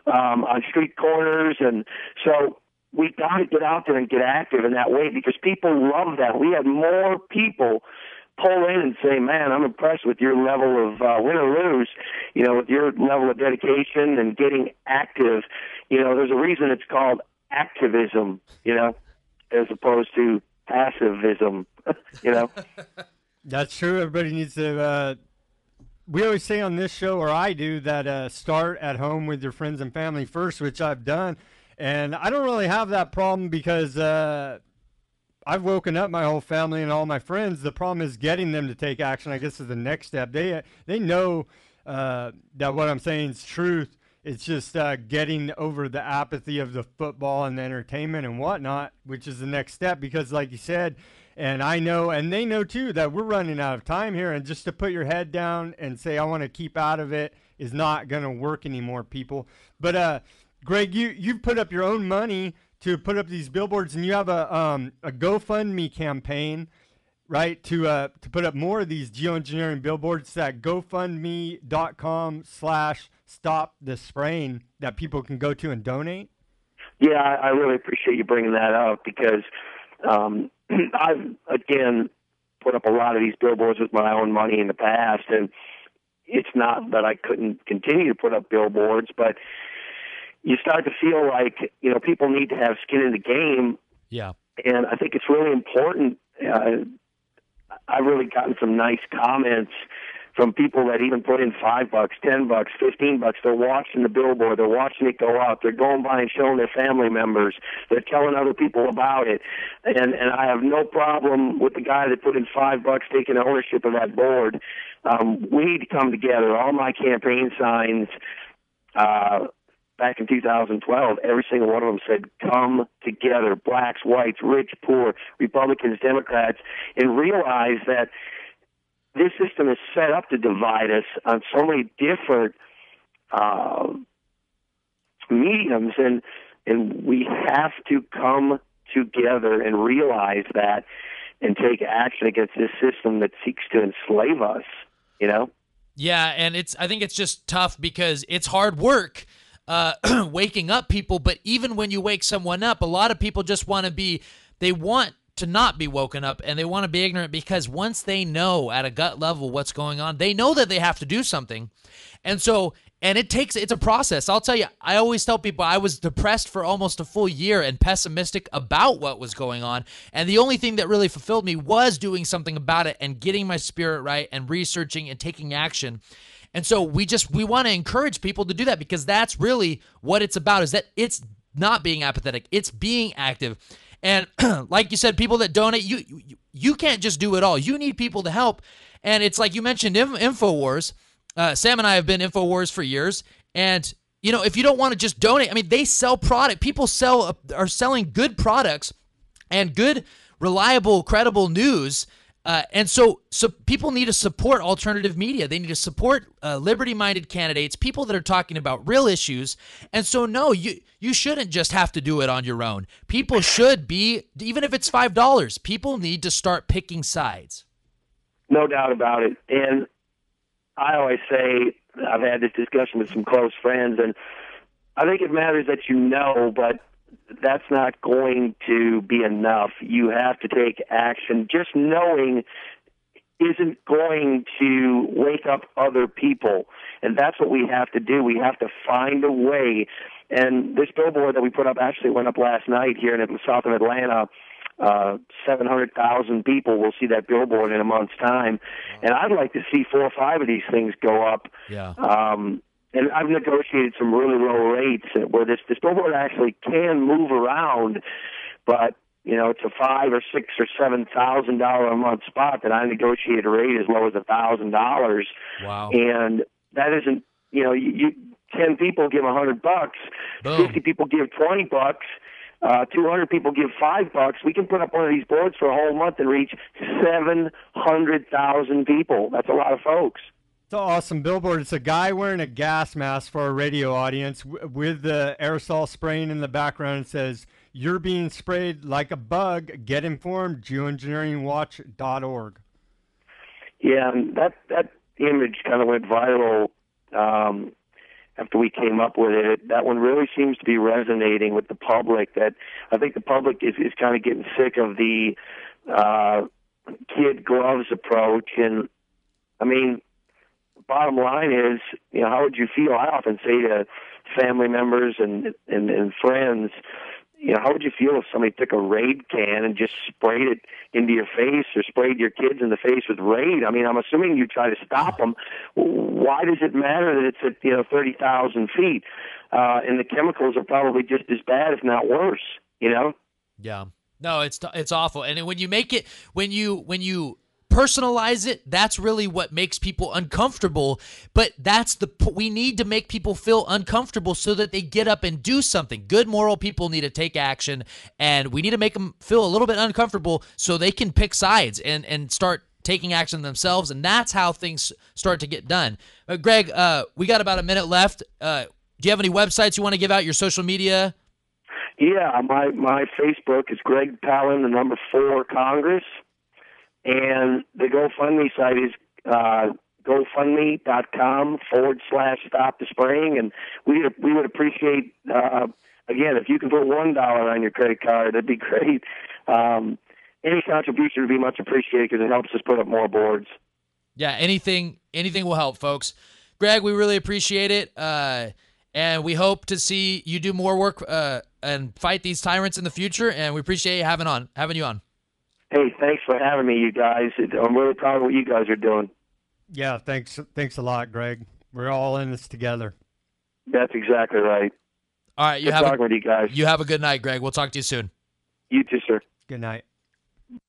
on street corners. And so we got to get out there and get active in that way, because people love that. We had more people pull in and say, "Man, I'm impressed with your level of win or lose, you know, with your level of dedication and getting active." You know, there's a reason it's called activism, you know, as opposed to passivism, you know. That's true. Everybody needs to, we always say on this show, or I do, that start at home with your friends and family first, which I've done. And I don't really have that problem because I've woken up my whole family and all my friends. The problem is getting them to take action, I guess, is the next step. They know that what I'm saying is truth. It's just getting over the apathy of the football and the entertainment and whatnot, which is the next step. Because like you said, and I know, and they know too, that we're running out of time here. And just to put your head down and say, I want to keep out of it, is not going to work anymore, people. But Greg, you've put up your own money to put up these billboards, and you have a GoFundMe campaign, right, to put up more of these geoengineering billboards at GoFundMe.com/StopTheSpraying that people can go to and donate? Yeah, I really appreciate you bringing that up, because I've, again, put up a lot of these billboards with my own money in the past, and it's not that I couldn't continue to put up billboards, but you start to feel like, you know, people need to have skin in the game. Yeah. And I think it's really important. I've really gotten some nice comments from people that even put in $5, $10, $15. They're watching the billboard. They're watching it go out. They're going by and showing their family members. They're telling other people about it. And I have no problem with the guy that put in $5 taking ownership of that board. We need to come together. All my campaign signs, back in 2012, every single one of them said, "Come together, blacks, whites, rich, poor, Republicans, Democrats," and realize that this system is set up to divide us on so many different mediums, and we have to come together and realize that and take action against this system that seeks to enslave us, you know? Yeah, and I think it's just tough because it's hard work waking up people, but even when you wake someone up, a lot of people just want to not be woken up, and they want to be ignorant, because once they know at a gut level what's going on, they know that they have to do something. And so, it's a process. I'll tell you, I always tell people I was depressed for almost a full year and pessimistic about what was going on. And the only thing that really fulfilled me was doing something about it and getting my spirit right and researching and taking action. And so we want to encourage people to do that, because that's really what it's about, is that it's not being apathetic. It's being active. And like you said, people that donate, you can't just do it all. You need people to help. And it's like you mentioned InfoWars. Sam and I have been InfoWars for years. And, if you don't want to just donate, I mean, they sell product. People are selling good products and good, reliable, credible news. And so people need to support alternative media. They need to support liberty-minded candidates, people that are talking about real issues. And so, no, you shouldn't just have to do it on your own. People should be, even if it's $5, people need to start picking sides. No doubt about it. And I always say, I've had this discussion with some close friends, and I think it matters that but that's not going to be enough. You have to take action. Just knowing isn't going to wake up other people, and that's what we have to do. We have to find a way. And this billboard that we put up actually went up last night here in south of Atlanta. 700,000 people will see that billboard in a month's time. And I'd like to see 4 or 5 of these things go up. Yeah. And I've negotiated some really low rates where this billboard actually can move around, but it's a $5,000 or $6,000 or $7,000 a month spot that I negotiated a rate as low as $1,000. Wow. And that isn't, you 10 people give $100, Boom. 50 people give $20. 200 people give $5. We can put up one of these boards for a whole month and reach 700,000 people. That's a lot of folks. It's an awesome billboard. It's a guy wearing a gas mask for our radio audience with the aerosol spraying in the background. It says, "You're being sprayed like a bug. Get informed. geoengineeringwatch.org." Yeah, and that image kind of went viral after we came up with it. That one really seems to be resonating with the public. That I think the public is kind of getting sick of the kid gloves approach. And I mean, bottom line is, how would you feel? I often say to family members and friends, how would you feel if somebody took a Raid can and just sprayed it into your face or sprayed your kids in the face with Raid? I mean, I'm assuming you try to stop them. Why does it matter that it's at 30,000 feet? And the chemicals are probably just as bad, if not worse. Yeah. No, it's awful. And when you make it, when you personalize it, that's really what makes people uncomfortable. But we need to make people feel uncomfortable so that they get up and do something. Good moral people need to take action, and we need to make them feel a little bit uncomfortable so they can pick sides and start taking action themselves. And that's how things start to get done. Greg, we got about a minute left. Do you have any websites you want to give out, your social media? Yeah, my Facebook is Greg Pallen, 4 Congress. And the GoFundMe site is GoFundMe.com/Stop the Spraying. And we would appreciate, again, if you can put $1 on your credit card, that'd be great. Any contribution would be much appreciated because it helps us put up more boards. Yeah, anything will help, folks. Greg, we really appreciate it. And we hope to see you do more work and fight these tyrants in the future. And we appreciate you having you on. Hey, thanks for having me, you guys. I'm really proud of what you guys are doing. Yeah, thanks a lot, Greg. We're all in this together. That's exactly right. All right, Good talking with you guys. You have a good night, Greg. We'll talk to you soon. You too, sir. Good night.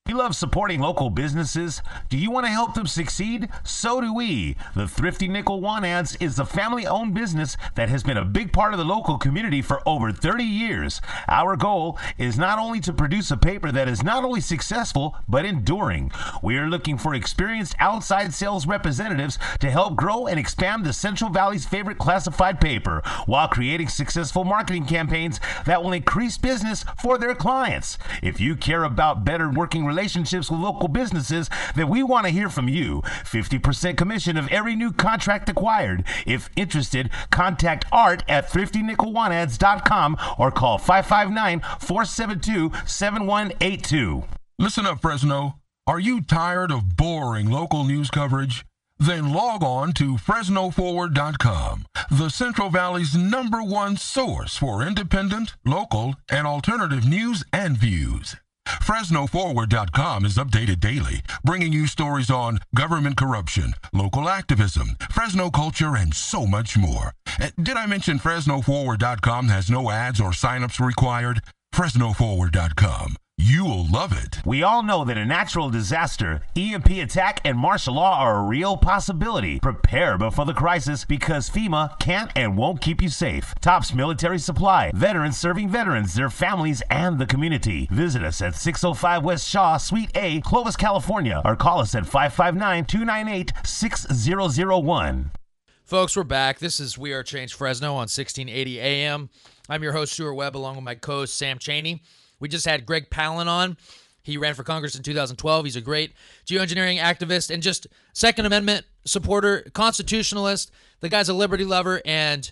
You love supporting local businesses? Do you want to help them succeed? So do we. The Thrifty Nickel Want Ads is a family-owned business that has been a big part of the local community for over 30 years. Our goal is not only to produce a paper that is not only successful, but enduring. We are looking for experienced outside sales representatives to help grow and expand the Central Valley's favorite classified paper while creating successful marketing campaigns that will increase business for their clients. If you care about better working relationships with local businesses, then we want to hear from you. 50% commission of every new contract acquired. If interested, contact Art at thriftynickelwantads.com or call 559-472-7182. Listen up, Fresno. Are you tired of boring local news coverage? Then log on to FresnoForward.com, the Central Valley's #1 source for independent, local, and alternative news and views. FresnoForward.com is updated daily, bringing you stories on government corruption, local activism, Fresno culture, and so much more. Did I mention FresnoForward.com has no ads or signups required? FresnoForward.com, You will love it. We all know that a natural disaster, EMP attack, and martial law are a real possibility. Prepare before the crisis because FEMA can't and won't keep you safe. Tops Military Supply. Veterans serving veterans, their families, and the community. Visit us at 605 West Shaw, Suite A, Clovis, California, or call us at 559-298-6001. Folks, we're back. This is We Are Change Fresno on 1680 AM. I'm your host, Stuart Webb, along with my co-host, Sam Chaney. We just had Greg Pallen on. He ran for Congress in 2012. He's a great geoengineering activist and just Second Amendment supporter, constitutionalist. The guy's a liberty lover, and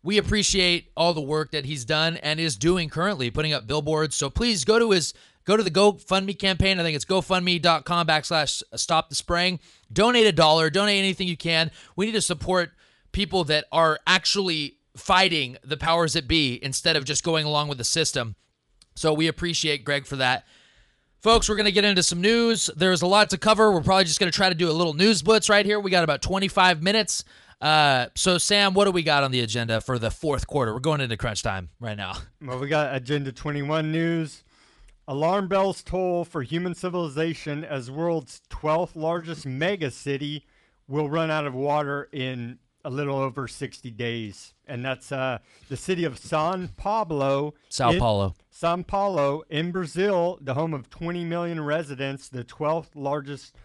we appreciate all the work that he's done and is doing currently, putting up billboards. So please go to the GoFundMe campaign. I think it's gofundme.com/stopthespraying. Donate $1. Donate anything you can. We need to support people that are actually fighting the powers that be instead of just going along with the system. So we appreciate Greg for that. Folks, we're going to get into some news. There's a lot to cover. We're probably just going to try to do a little news blitz right here. We got about 25 minutes. So, Sam, what do we got on the agenda for the fourth quarter? We're going into crunch time right now. Well, we got Agenda 21 news. Alarm bells toll for human civilization as world's 12th largest mega city will run out of water in a little over 60 days. And that's the city of Sao Paulo in Brazil, the home of 20 million residents, the 12th largest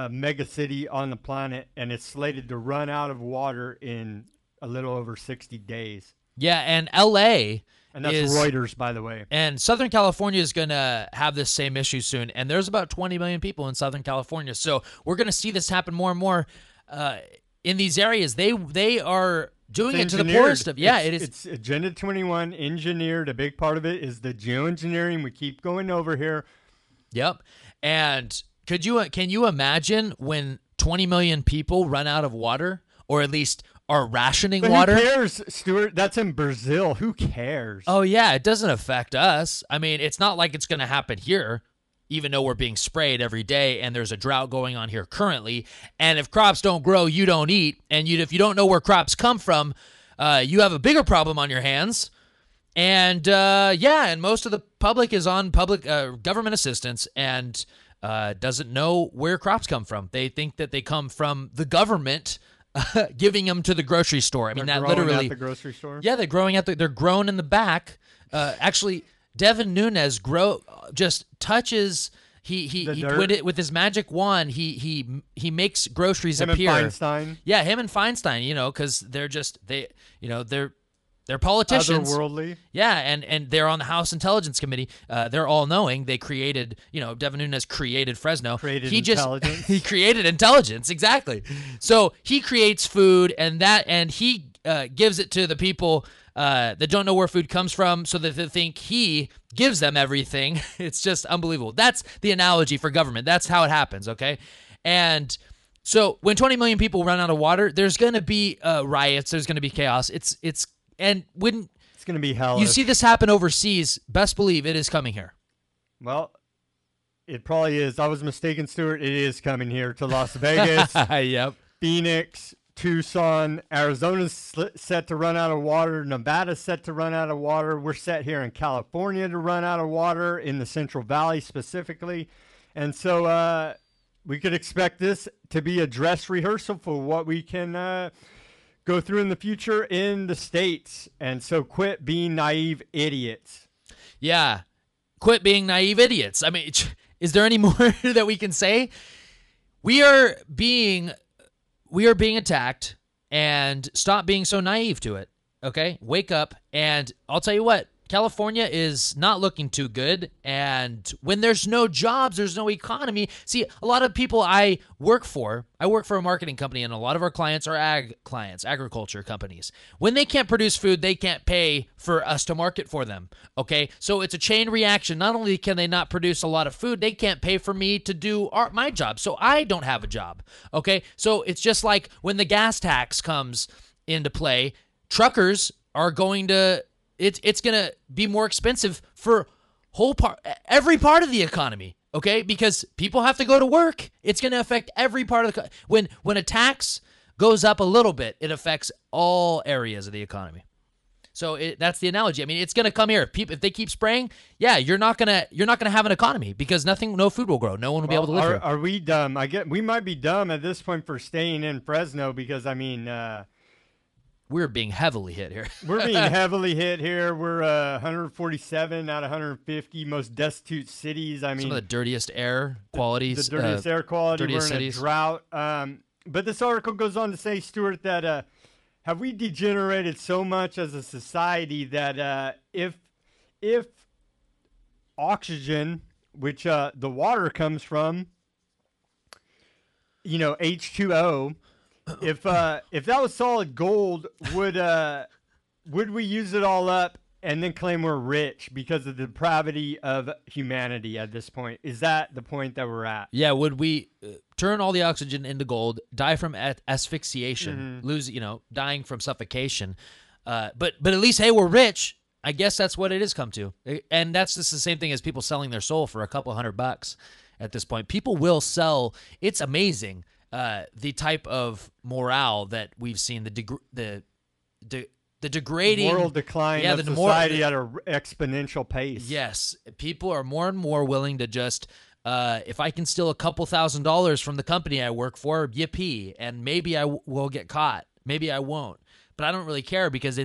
mega city on the planet, and it's slated to run out of water in a little over 60 days. Yeah, and L.A. And that's Reuters, by the way. And Southern California is going to have this same issue soon, and there's about 20 million people in Southern California. So we're going to see this happen more and more in these areas. They are doing it to the poorest of. Yeah, it is. It's Agenda 21 engineered. A big part of it is the geoengineering. We keep going over here. Yep. And can you imagine when 20 million people run out of water, or at least are rationing water? Who cares, Stuart? That's in Brazil. Who cares? Oh yeah, it doesn't affect us. I mean, it's not like it's going to happen here, even though we're being sprayed every day and there's a drought going on here currently. And if crops don't grow, you don't eat. And if you don't know where crops come from, you have a bigger problem on your hands. And and most of the public is on public government assistance and doesn't know where crops come from. They think that they come from the government giving them to the grocery store. I mean, they're that growing literally at the grocery store. Yeah, they're growing they're grown in the back. Actually, Devin Nunes just touches. He with his magic wand. He makes groceries appear. Him and Feinstein. Yeah, him and Feinstein. Because they're politicians. Otherworldly. Yeah, and they're on the House Intelligence Committee. They're all knowing. They created. Devin Nunes created Fresno. Intelligence. He created intelligence, exactly. So he creates food, and he gives it to the people that don't know where food comes from, so that they think he gives them everything. It's just unbelievable. That's the analogy for government. That's how it happens, okay? And so when 20 million people run out of water, there's going to be riots. There's going to be chaos. It's going to be hell. You see this happen overseas, best believe it is coming here. Well, it probably is. I was mistaken, Stuart. It is coming here to Las Vegas. Yep. Phoenix, Tucson, Arizona's set to run out of water. Nevada's set to run out of water. We're set here in California to run out of water, in the Central Valley specifically. And so we could expect this to be a dress rehearsal for what we can go through in the future in the States. And so quit being naive idiots. Yeah. Quit being naive idiots. I mean, is there any more that we can say? We are being attacked, and stop being so naive to it. Okay? Wake up. And I'll tell you what, California is not looking too good, and when there's no jobs, there's no economy. See, a lot of people I work for a marketing company, and a lot of our clients are agriculture companies. When they can't produce food, they can't pay for us to market for them, okay? So it's a chain reaction. Not only can they not produce a lot of food, they can't pay for me to do my job, so I don't have a job, okay? So it's just like when the gas tax comes into play, truckers are going to... It's going to be more expensive for every part of the economy, okay? Because people have to go to work. It's going to affect every part of the when a tax goes up a little bit, it affects all areas of the economy. So that's the analogy. I mean, it's going to come here. If they keep spraying, yeah, you're not gonna have an economy because no food will grow. No one will be able to live here. Are we dumb? We might be dumb at this point for staying in Fresno because we're being heavily hit here. We're being heavily hit here. We're 147 out of 150 most destitute cities. I mean, some of the dirtiest air qualities. The dirtiest air quality. We're in cities. A drought. But this article goes on to say, Stuart, that have we degenerated so much as a society that if oxygen, which the water comes from, H2O, if that was solid gold, would we use it all up and then claim we're rich because of the depravity of humanity at this point? Is that the point that we're at? Yeah, would we turn all the oxygen into gold, die from asphyxiation, lose, dying from suffocation? But at least, hey, we're rich. I guess that's what it has come to. And that's just the same thing as people selling their soul for a couple $100 at this point. People will sell. It's amazing the type of morale that we've seen, the degrading moral decline of society at an exponential pace. Yes, people are more and more willing to just if I can steal a couple $1,000s from the company I work for, yippee, and maybe I will get caught, maybe I won't, but I don't really care because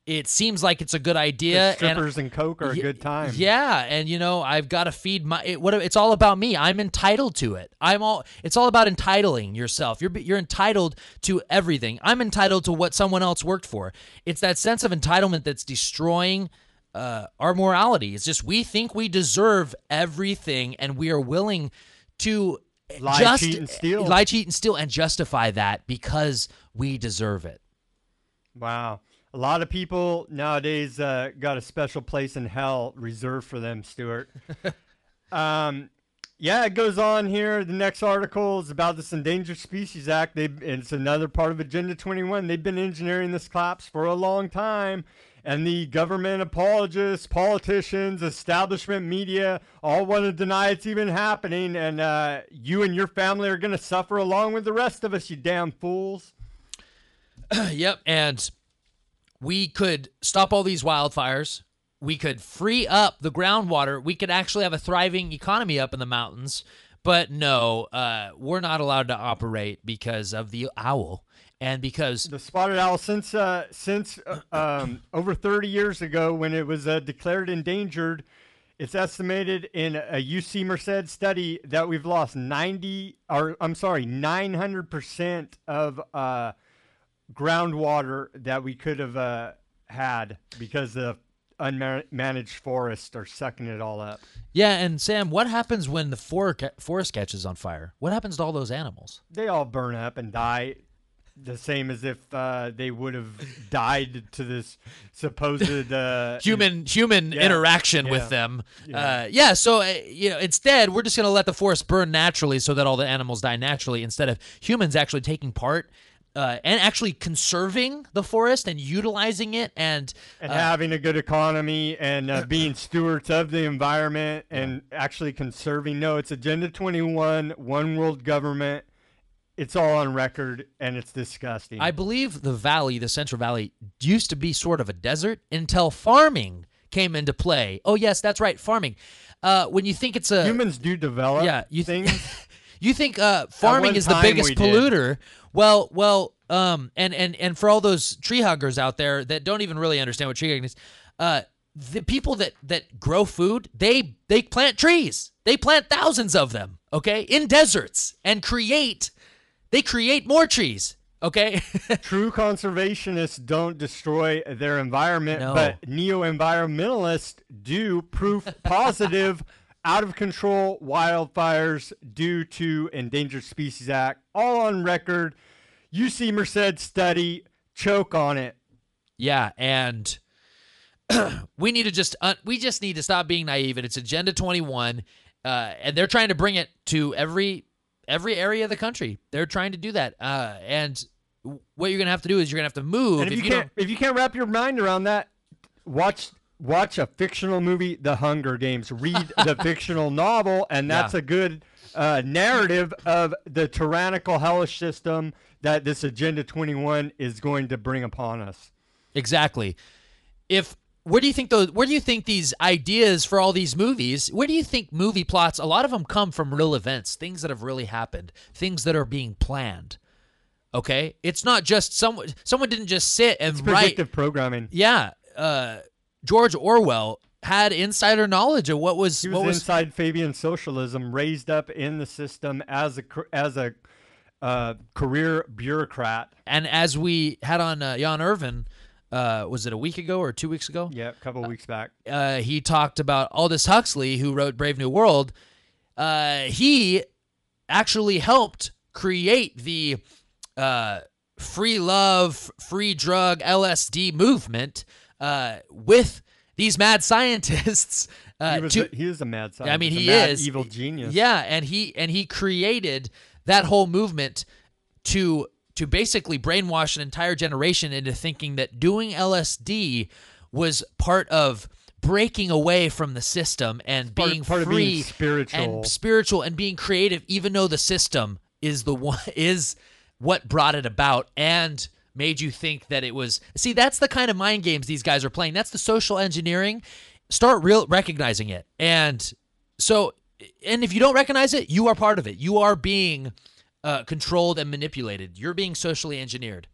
it seems like it's a good idea. Strippers and coke are a good time. Yeah, and I've got to feed it's all about me. I'm entitled to it. It's all about entitling yourself. You're entitled to everything. I'm entitled to what someone else worked for. It's that sense of entitlement that's destroying our morality. It's just we think we deserve everything, and we are willing to lie, cheat, and steal, and justify that because we deserve it. Wow. A lot of people nowadays got a special place in hell reserved for them, Stuart. It goes on here. The next article is about this Endangered Species Act. It's another part of Agenda 21. They've been engineering this collapse for a long time. And the government apologists, politicians, establishment media all want to deny it's even happening. And you and your family are going to suffer along with the rest of us, you damn fools. Yep, and we could stop all these wildfires. We could free up the groundwater. We could actually have a thriving economy up in the mountains. But no, we're not allowed to operate because of the owl. And because the spotted owl, since over 30 years ago when it was declared endangered, it's estimated in a UC Merced study that we've lost 900% of groundwater that we could have had because the unmanaged forests are sucking it all up. Yeah, and Sam, what happens when the forest catches on fire? What happens to all those animals? They all burn up and die, the same as if they would have died to this supposed human interaction with them. So instead we're just going to let the forest burn naturally so that all the animals die naturally instead of humans actually taking part and actually conserving the forest and utilizing it and having a good economy and being stewards of the environment and actually conserving. No, it's Agenda 21, one world government. It's all on record, and it's disgusting. I believe the Central Valley, used to be sort of a desert until farming came into play. Oh, yes, that's right, farming. When you think it's humans do develop things. You think farming is the biggest polluter. Well, and for all those tree huggers out there that don't even really understand what tree hugging is, the people that grow food, they plant trees. They plant thousands of them, okay, in deserts and create more trees, okay? True conservationists don't destroy their environment, but neo-environmentalists do. Proof positive. Out of control wildfires due to Endangered Species Act, all on record. UC Merced study, choke on it. Yeah, and we need to we just need to stop being naive. And it's Agenda 21, and they're trying to bring it to every area of the country. They're trying to do that, and what you're gonna have to do is you're gonna have to move. And if you can't wrap your mind around that, watch a fictional movie, The Hunger Games. Read the fictional novel, and that's a good narrative of the tyrannical, hellish system that this Agenda 21 is going to bring upon us. Exactly. Where do you think these ideas for all these movies, where do you think movie plots, a lot of them come from real events, things that have really happened, things that are being planned. Okay? It's not just someone didn't just sit and write. Predictive programming. Yeah. George Orwell had insider knowledge of what was inside Fabian socialism, raised up in the system as a career bureaucrat. And as we had on Jan Irvin, was it a week ago or 2 weeks ago? Yeah, a couple of weeks back. He talked about Aldous Huxley, who wrote Brave New World. He actually helped create the free love, free drug, LSD movement with these mad scientists. He is a mad scientist. I mean, he is evil genius. Yeah, and he created that whole movement to basically brainwash an entire generation into thinking that doing LSD was part of breaking away from the system and being part free, of being spiritual and being creative, even though the system is what brought it about and made you think that it was. See, that's the kind of mind games these guys are playing. That's the social engineering. Start recognizing it, and if you don't recognize it, you are part of it. You are being controlled and manipulated. You're being socially engineered.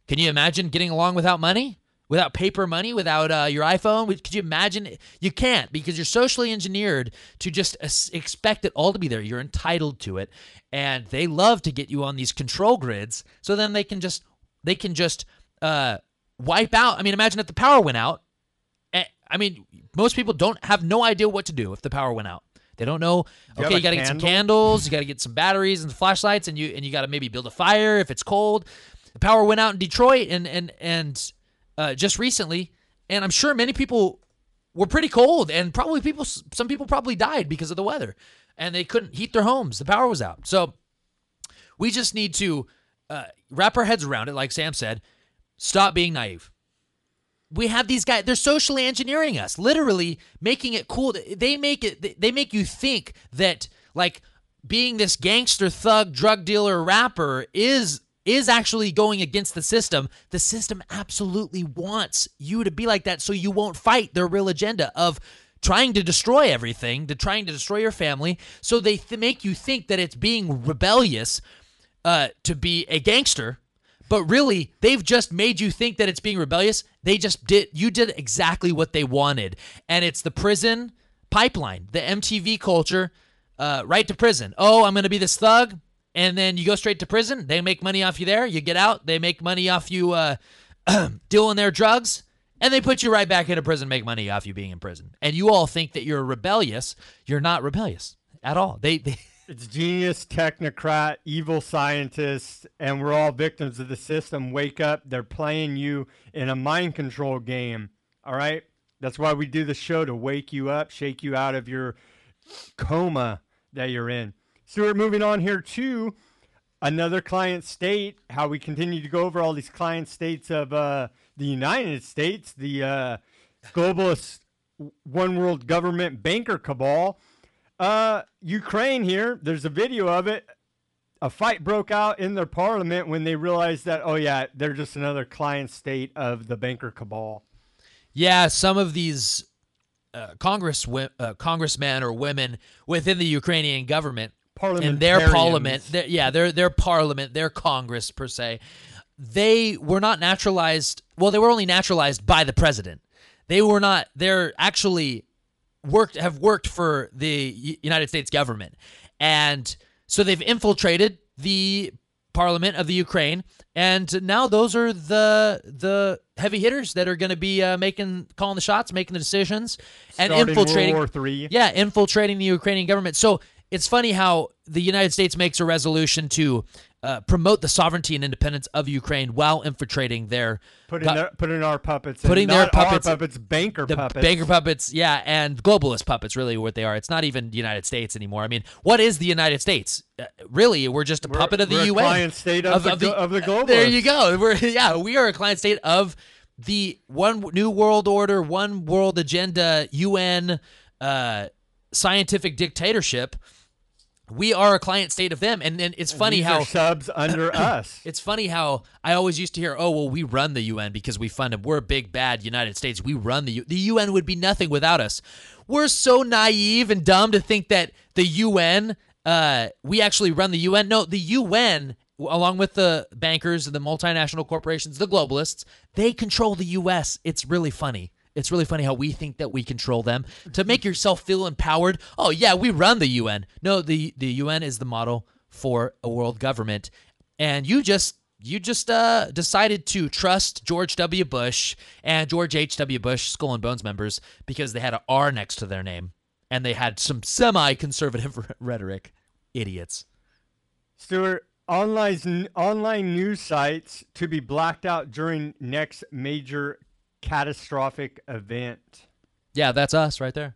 Can you imagine getting along without money? Without paper money? Without your iPhone? Could you imagine? You can't, because you're socially engineered to just expect it all to be there. You're entitled to it. And they love to get you on these control grids so then they can just wipe out. I mean, imagine if the power went out. I mean, most people have no idea what to do if the power went out. They don't know. Okay, you got to get some candles. You got to get some batteries and flashlights, and you got to maybe build a fire if it's cold. The power went out in Detroit and just recently, and I'm sure many people were pretty cold, and some people probably died because of the weather, and they couldn't heat their homes. The power was out. So we just need to wrap our heads around it, like Sam said. Stop being naive. We have these guys, they're socially engineering us, literally making it cool. They make you think that, like, being this gangster, thug, drug dealer, rapper is actually going against the system. The system absolutely wants you to be like that so you won't fight their real agenda of trying to destroy everything, trying to destroy your family. So they make you think that it's being rebellious to be a gangster. But really, they've just made you think that it's being rebellious. You did exactly what they wanted. And it's the prison pipeline, the MTV culture, right to prison. Oh, I'm going to be this thug. And then you go straight to prison. They make money off you there. You get out. They make money off you dealing their drugs. And they put you right back into prison, make money off you being in prison. And you all think that you're rebellious. You're not rebellious at all. It's genius, technocrat, evil scientists, and we're all victims of the system. Wake up. They're playing you in a mind control game. All right? That's why we do the show, to wake you up, shake you out of your coma that you're in. Stuart, moving on here to another client state, how we continue to go over all these client states of the United States, the globalist one world government banker cabal. Ukraine here, there's a video of it. A fight broke out in their parliament when they realized that, oh yeah, they're just another client state of the banker cabal. Yeah, some of these congressmen or women within the Ukrainian government, in their parliament, their parliament, their Congress per se, they were not naturalized. Well, they were only naturalized by the president. They were not. They're actually have worked for the United States government, and so they've infiltrated the parliament of the Ukraine, and now those are the heavy hitters that are going to be calling the shots, making the decisions, and infiltrating World War III. Yeah, infiltrating the Ukrainian government. So it's funny how the United States makes a resolution to promote the sovereignty and independence of Ukraine while infiltrating their putting our puppets, banker puppets, yeah, and globalist puppets. Really, what they are. It's not even the United States anymore. I mean, what is the United States? Really, we're just a puppet of the UN. We're a client state of the globalists. There you go. We are a client state of the one new world order, one world agenda, UN scientific dictatorship we are a client state of them. And then it's funny how subs under us. It's funny how I always used to hear, oh, well, we run the UN because we fund them. We're a big, bad United States. We run the UN would be nothing without us. We're so naive and dumb to think that the UN, we actually run the UN. No, the UN, along with the bankers, the multinational corporations, the globalists, they control the U.S. It's really funny. It's really funny how we think that we control them. To make yourself feel empowered, oh, yeah, we run the UN. No, the UN is the model for a world government. And you just decided to trust George W. Bush and George H.W. Bush, Skull and Bones members, because they had an R next to their name. And they had some semi-conservative rhetoric. Idiots. Stuart, online news sites to be blacked out during next major catastrophic event. Yeah, that's us right there.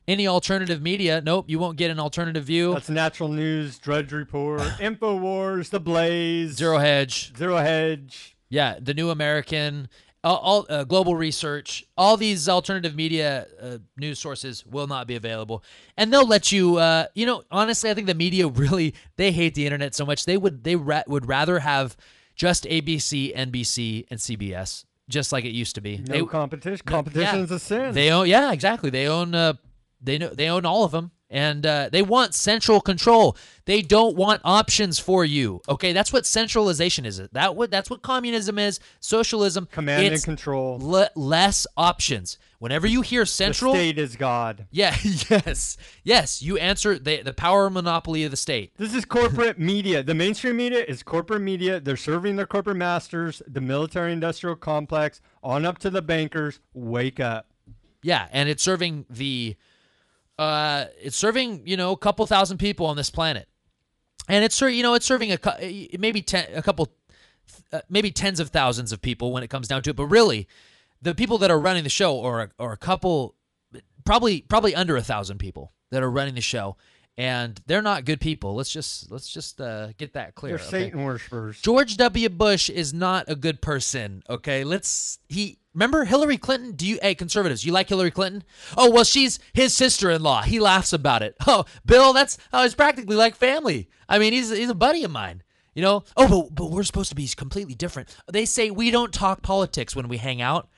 Any alternative media, nope, you won't get an alternative view. That's Natural News, Drudge Report, InfoWars, The Blaze, Zero Hedge. Yeah, The New American, all Global Research. All these alternative media news sources will not be available, and they'll let you. Honestly, I think the media really they hate the internet so much they would rather have just ABC, NBC, and CBS. Just like it used to be. Competition. Competition's a sin. They own, exactly. They own, they own all of them, and they want central control. They don't want options for you. Okay, that's what centralization is. That's what communism is. Socialism. Command and control. Less options. Whenever you hear central, the state is God. Yeah. Yes. You answer the power monopoly of the state. This is corporate media. The mainstream media is corporate media. They're serving their corporate masters, the military-industrial complex, on up to the bankers. Wake up. Yeah, and it's serving a couple thousand people on this planet, and it's serving maybe tens of thousands of people when it comes down to it. But really, the people that are running the show are a couple, probably under 1,000 people that are running the show, and they're not good people. Let's just get that clear. They're Satan worshippers. George W. Bush is not a good person. Okay, remember Hillary Clinton? Conservatives, you like Hillary Clinton? Oh, well, she's his sister-in-law. He laughs about it. Oh, Bill, it's practically like family. I mean, he's a buddy of mine. Oh, but we're supposed to be completely different. They say we don't talk politics when we hang out.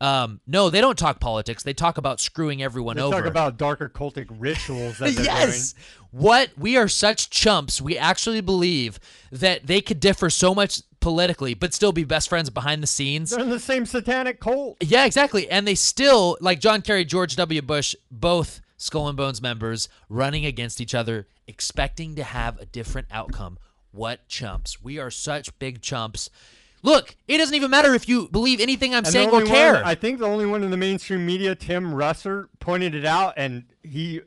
No, they don't talk politics. They talk about screwing everyone over. They talk about dark occultic rituals that they're yes. doing. We are such chumps. We actually believe that they could differ so much politically, but still be best friends behind the scenes. They're in the same satanic cult. Yeah, exactly. And they still, like John Kerry, George W. Bush, both Skull and Bones members, running against each other, expecting to have a different outcome. What chumps. We are such big chumps. Look, it doesn't even matter if you believe anything I'm saying or care. I think the only one in the mainstream media, Tim Russer, pointed it out, and he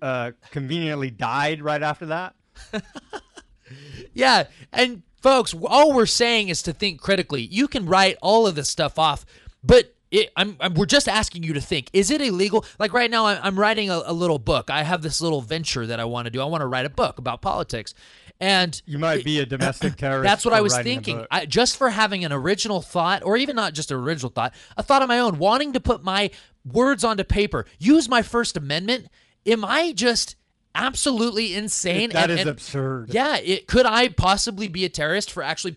conveniently died right after that. Yeah, and folks, all we're saying is to think critically. You can write all of this stuff off, but we're just asking you to think. Is it illegal? Like right now, I'm writing a little book. I have this little venture that I want to do. I want to write a book about politics. And you might be a domestic terrorist. That's what I was thinking. Just for having an original thought, or even not just an original thought, a thought of my own, wanting to put my words onto paper, use my First Amendment. Am I just absolutely insane? That is absurd. Yeah. Could I possibly be a terrorist for actually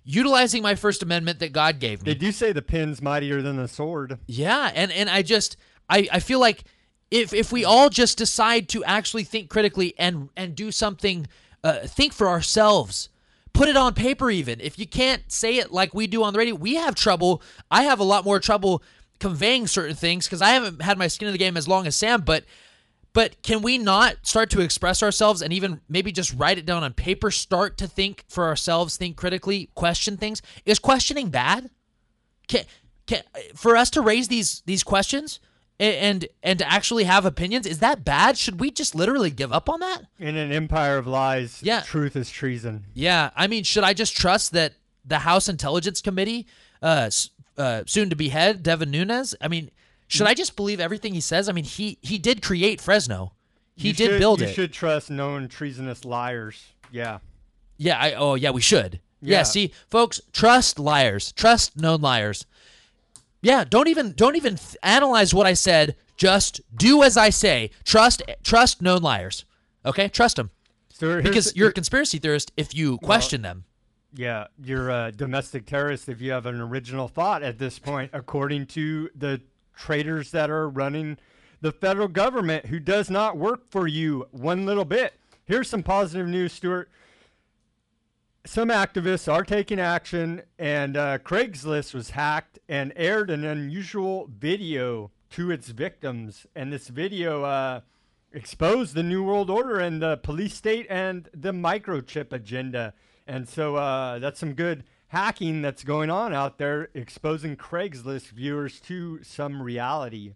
utilizing my First Amendment that God gave me? They do say the pen's mightier than the sword. Yeah. And I feel like if we all just decide to actually think critically and do something, think for ourselves, put it on paper. Even if you can't say it like we do on the radio, we have trouble. I have a lot more trouble conveying certain things because I haven't had my skin in the game as long as Sam. But can we not start to express ourselves and even maybe just write it down on paper? Start to think for ourselves, think critically, question things. Is questioning bad? For us to raise these questions and to actually have opinions, is that bad? Should we just literally give up on that? In an empire of lies, truth is treason. Yeah, I mean, should I just trust that the House Intelligence Committee, soon to be head, Devin Nunes, I mean, should I just believe everything he says? I mean, he did create Fresno. He did build it. You should trust known treasonous liars. Yeah. Yeah, we should. Yeah, see, folks, trust liars. Trust known liars. Yeah, don't even analyze what I said. Just do as I say. Trust known liars. Okay? Trust them. So because you're a conspiracy theorist if you question them. Yeah, you're a domestic terrorist if you have an original thought at this point, according to the traitors that are running the federal government, who does not work for you one little bit. Here's some positive news, Stuart. Some activists are taking action, and Craigslist was hacked and aired an unusual video to its victims. And this video exposed the New World Order and the police state and the microchip agenda. And so that's some good hacking that's going on out there, exposing Craigslist viewers to some reality.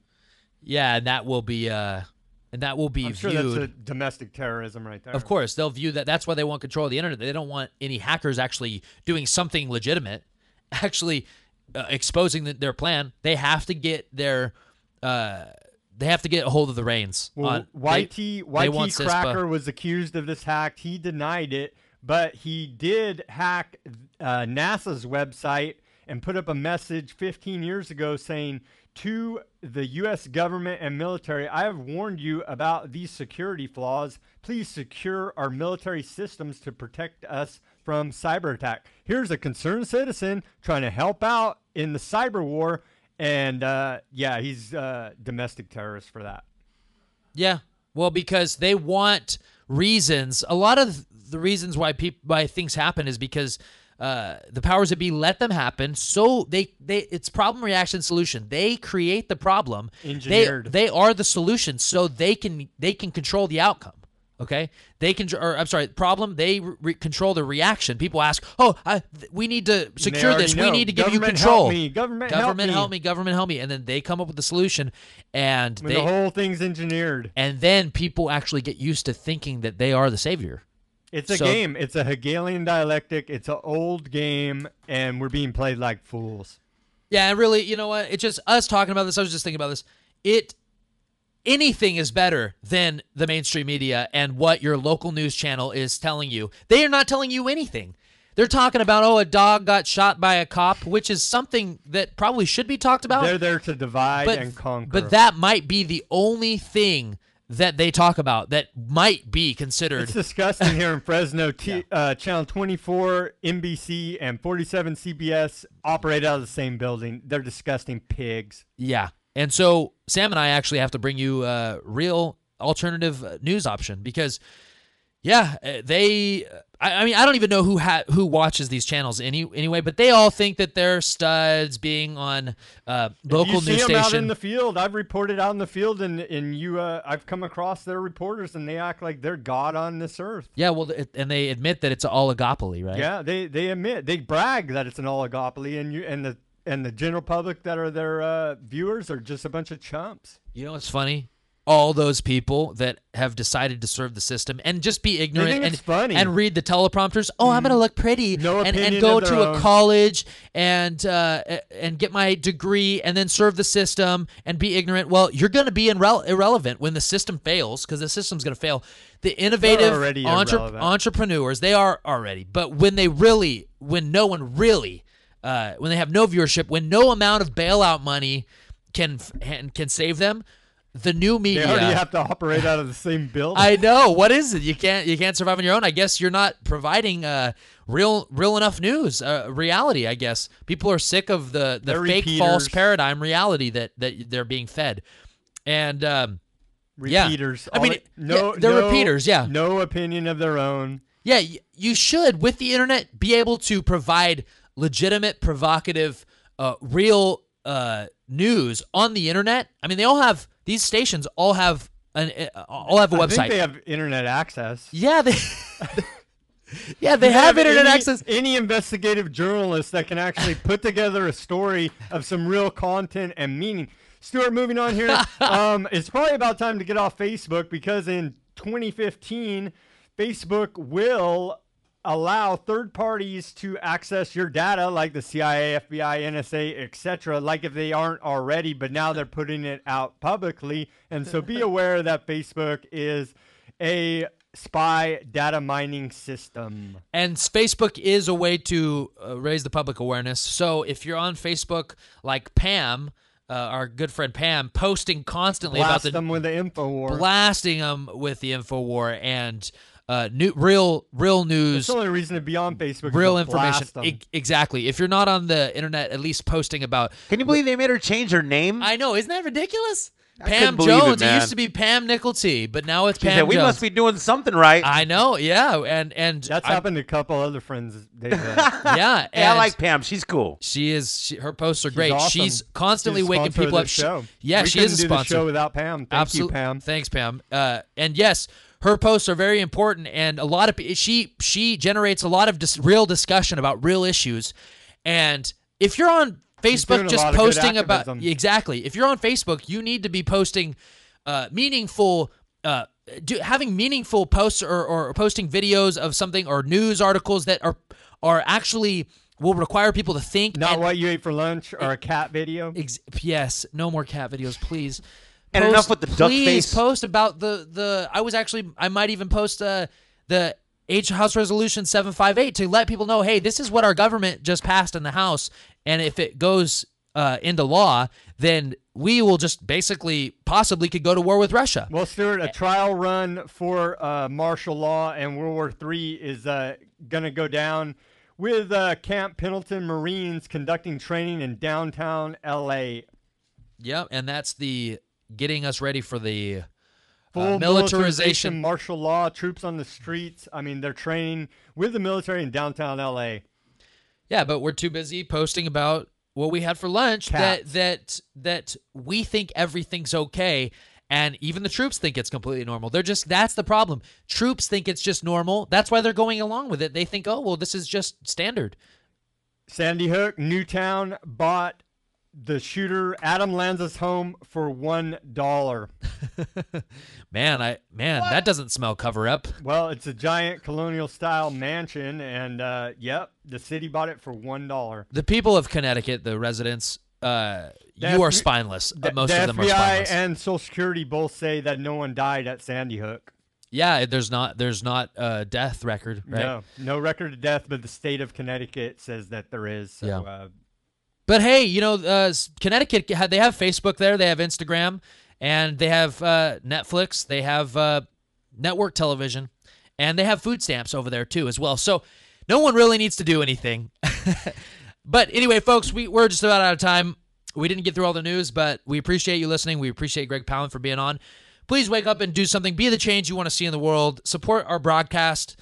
Yeah, and that will be I'm sure viewed. That's a domestic terrorism right there. Of course, they'll view that. That's why they want control of the internet. They don't want any hackers actually doing something legitimate, actually exposing their plan. They have to get their they have to get a hold of the reins. Well, YT Cracker was accused of this hack. He denied it, but he did hack NASA's website and put up a message 15 years ago saying, to the U.S. government and military, I have warned you about these security flaws. Please secure our military systems to protect us from cyber attack. Here's a concerned citizen trying to help out in the cyber war. And, yeah, he's a domestic terrorist for that. Yeah, well, because they want reasons. A lot of the reasons why things happen is because the powers that be let them happen. So it's problem, reaction, solution. They create the problem. Engineered. They are the solution, so they can control the outcome. Okay, problem. They control the reaction. People ask, we need to secure this. We need to give you control. Government help me. Government help me. And then they come up with the solution, and the whole thing's engineered. And then people actually get used to thinking that they are the savior. It's a game. It's a Hegelian dialectic. It's an old game, and we're being played like fools. Yeah, and really, you know what? It's just us talking about this. I was just thinking about this. Anything is better than the mainstream media and what your local news channel is telling you. They are not telling you anything. They're talking about, a dog got shot by a cop, which is something that probably should be talked about. They're there to divide and conquer. But that might be the only thing that they talk about that might be considered. It's disgusting here in Fresno. Channel 24, NBC, and 47 CBS operate out of the same building. They're disgusting pigs. Yeah. And so Sam and I actually have to bring you a real alternative news option because, I mean, I don't even know who watches these channels anyway, but they all think that they're studs being on local news station. You see them out in the field. I've reported out in the field, and I've come across their reporters, and they act like they're God on this earth. Yeah, well, and they admit that it's an oligopoly, right? Yeah, they brag that it's an oligopoly, and the general public that are their viewers are just a bunch of chumps. You know what's funny? All those people that have decided to serve the system and just be ignorant and read the teleprompters. Oh, I'm going to look pretty and go to a college and get my degree and then serve the system and be ignorant. Well, you're going to be irrelevant when the system fails because the system's going to fail. The innovative entrepreneurs, they are already. But when they when they have no viewership, when no amount of bailout money can save them, the new media. They already have to operate out of the same building. I know. What is it? You can't survive on your own. I guess you're not providing real enough news, reality. I guess people are sick of the fake false paradigm reality that they're being fed, and repeaters. Yeah. I mean, they're repeaters. Yeah, no opinion of their own. Yeah, you should with the internet be able to provide legitimate, provocative, real news on the internet. I mean, these stations all have a website. I think they have internet access. Yeah, they have internet access. Any investigative journalist that can actually put together a story of some real content and meaning. Stuart, moving on here. It's probably about time to get off Facebook because in 2015, Facebook will allow third parties to access your data like the CIA, FBI, NSA, etc., like if they aren't already, but now they're putting it out publicly. And so be aware that Facebook is a spy data mining system. And Facebook is a way to raise the public awareness. So if you're on Facebook like Pam, our good friend Pam, posting constantly blasting them with the InfoWar. Blasting them with the InfoWar and real news. That's the only reason to be on Facebook. Real information. Exactly. If you're not on the internet, at least posting about. Can you believe they made her change her name? I know. Isn't that ridiculous? I Pam couldn't believe Jones. it, man. Used to be Pam Nickelty, but now it's She Pam said, we Jones. must be doing something right. I know. Yeah, and that's happened to a couple other friends. Yeah, hey, I like Pam. She's cool. She is. Her posts are great. Awesome. She's constantly She's waking people up. Show. Yeah, we she is a do sponsor. The show without Pam. Thank you, Pam. Thanks, Pam. And yes, her posts are very important, and a lot of she generates a lot of real discussion about real issues. And if you're on Facebook just posting about exactly, if you're on Facebook, you need to be posting meaningful. Having meaningful posts or posting videos of something or news articles that are actually will require people to think. Not what you ate for lunch or a cat video. Yes, no more cat videos, please. And enough with the duck face. Please post about the. I might even post the House Resolution 758 to let people know, hey, this is what our government just passed in the House, and if it goes into law, then we will just possibly could go to war with Russia. Well, Stuart, a trial run for martial law and World War III is going to go down with Camp Pendleton Marines conducting training in downtown L.A. Yep, and that's the getting us ready for the full militarization. Martial law, troops on the streets. I mean, they're training with the military in downtown L.A. Yeah, but we're too busy posting about what we had for lunch that we think everything's okay, and even the troops think it's completely normal. That's the problem. Troops think it's just normal. That's why they're going along with it. They think, oh, well, this is just standard. Sandy Hook, Newtown bought the shooter Adam Lanza's home for $1. That doesn't smell cover up. Well, it's a giant colonial style mansion, and the city bought it for $1. The people of Connecticut, the residents, you are spineless. Most of them are spineless. The FBI and Social Security both say that no one died at Sandy Hook. Yeah, there's not a death record, right? No record of death, but the state of Connecticut says that there is. So, yeah. But hey, Connecticut, they have Facebook there, they have Instagram, and they have Netflix, they have network television, and they have food stamps over there too as well. So no one really needs to do anything. But anyway, folks, we're just about out of time. We didn't get through all the news, but we appreciate you listening. We appreciate Greg Pallen for being on. Please wake up and do something. Be the change you want to see in the world. Support our broadcast.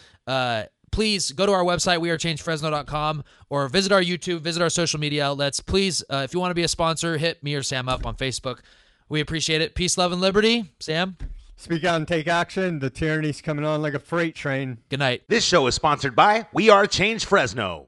Please go to our website, wearechangefresno.com, or visit our YouTube, visit our social media outlets. Please, if you want to be a sponsor, hit me or Sam up on Facebook. We appreciate it. Peace, love, and liberty. Sam? Speak out and take action. The tyranny's coming on like a freight train. Good night. This show is sponsored by We Are Change Fresno.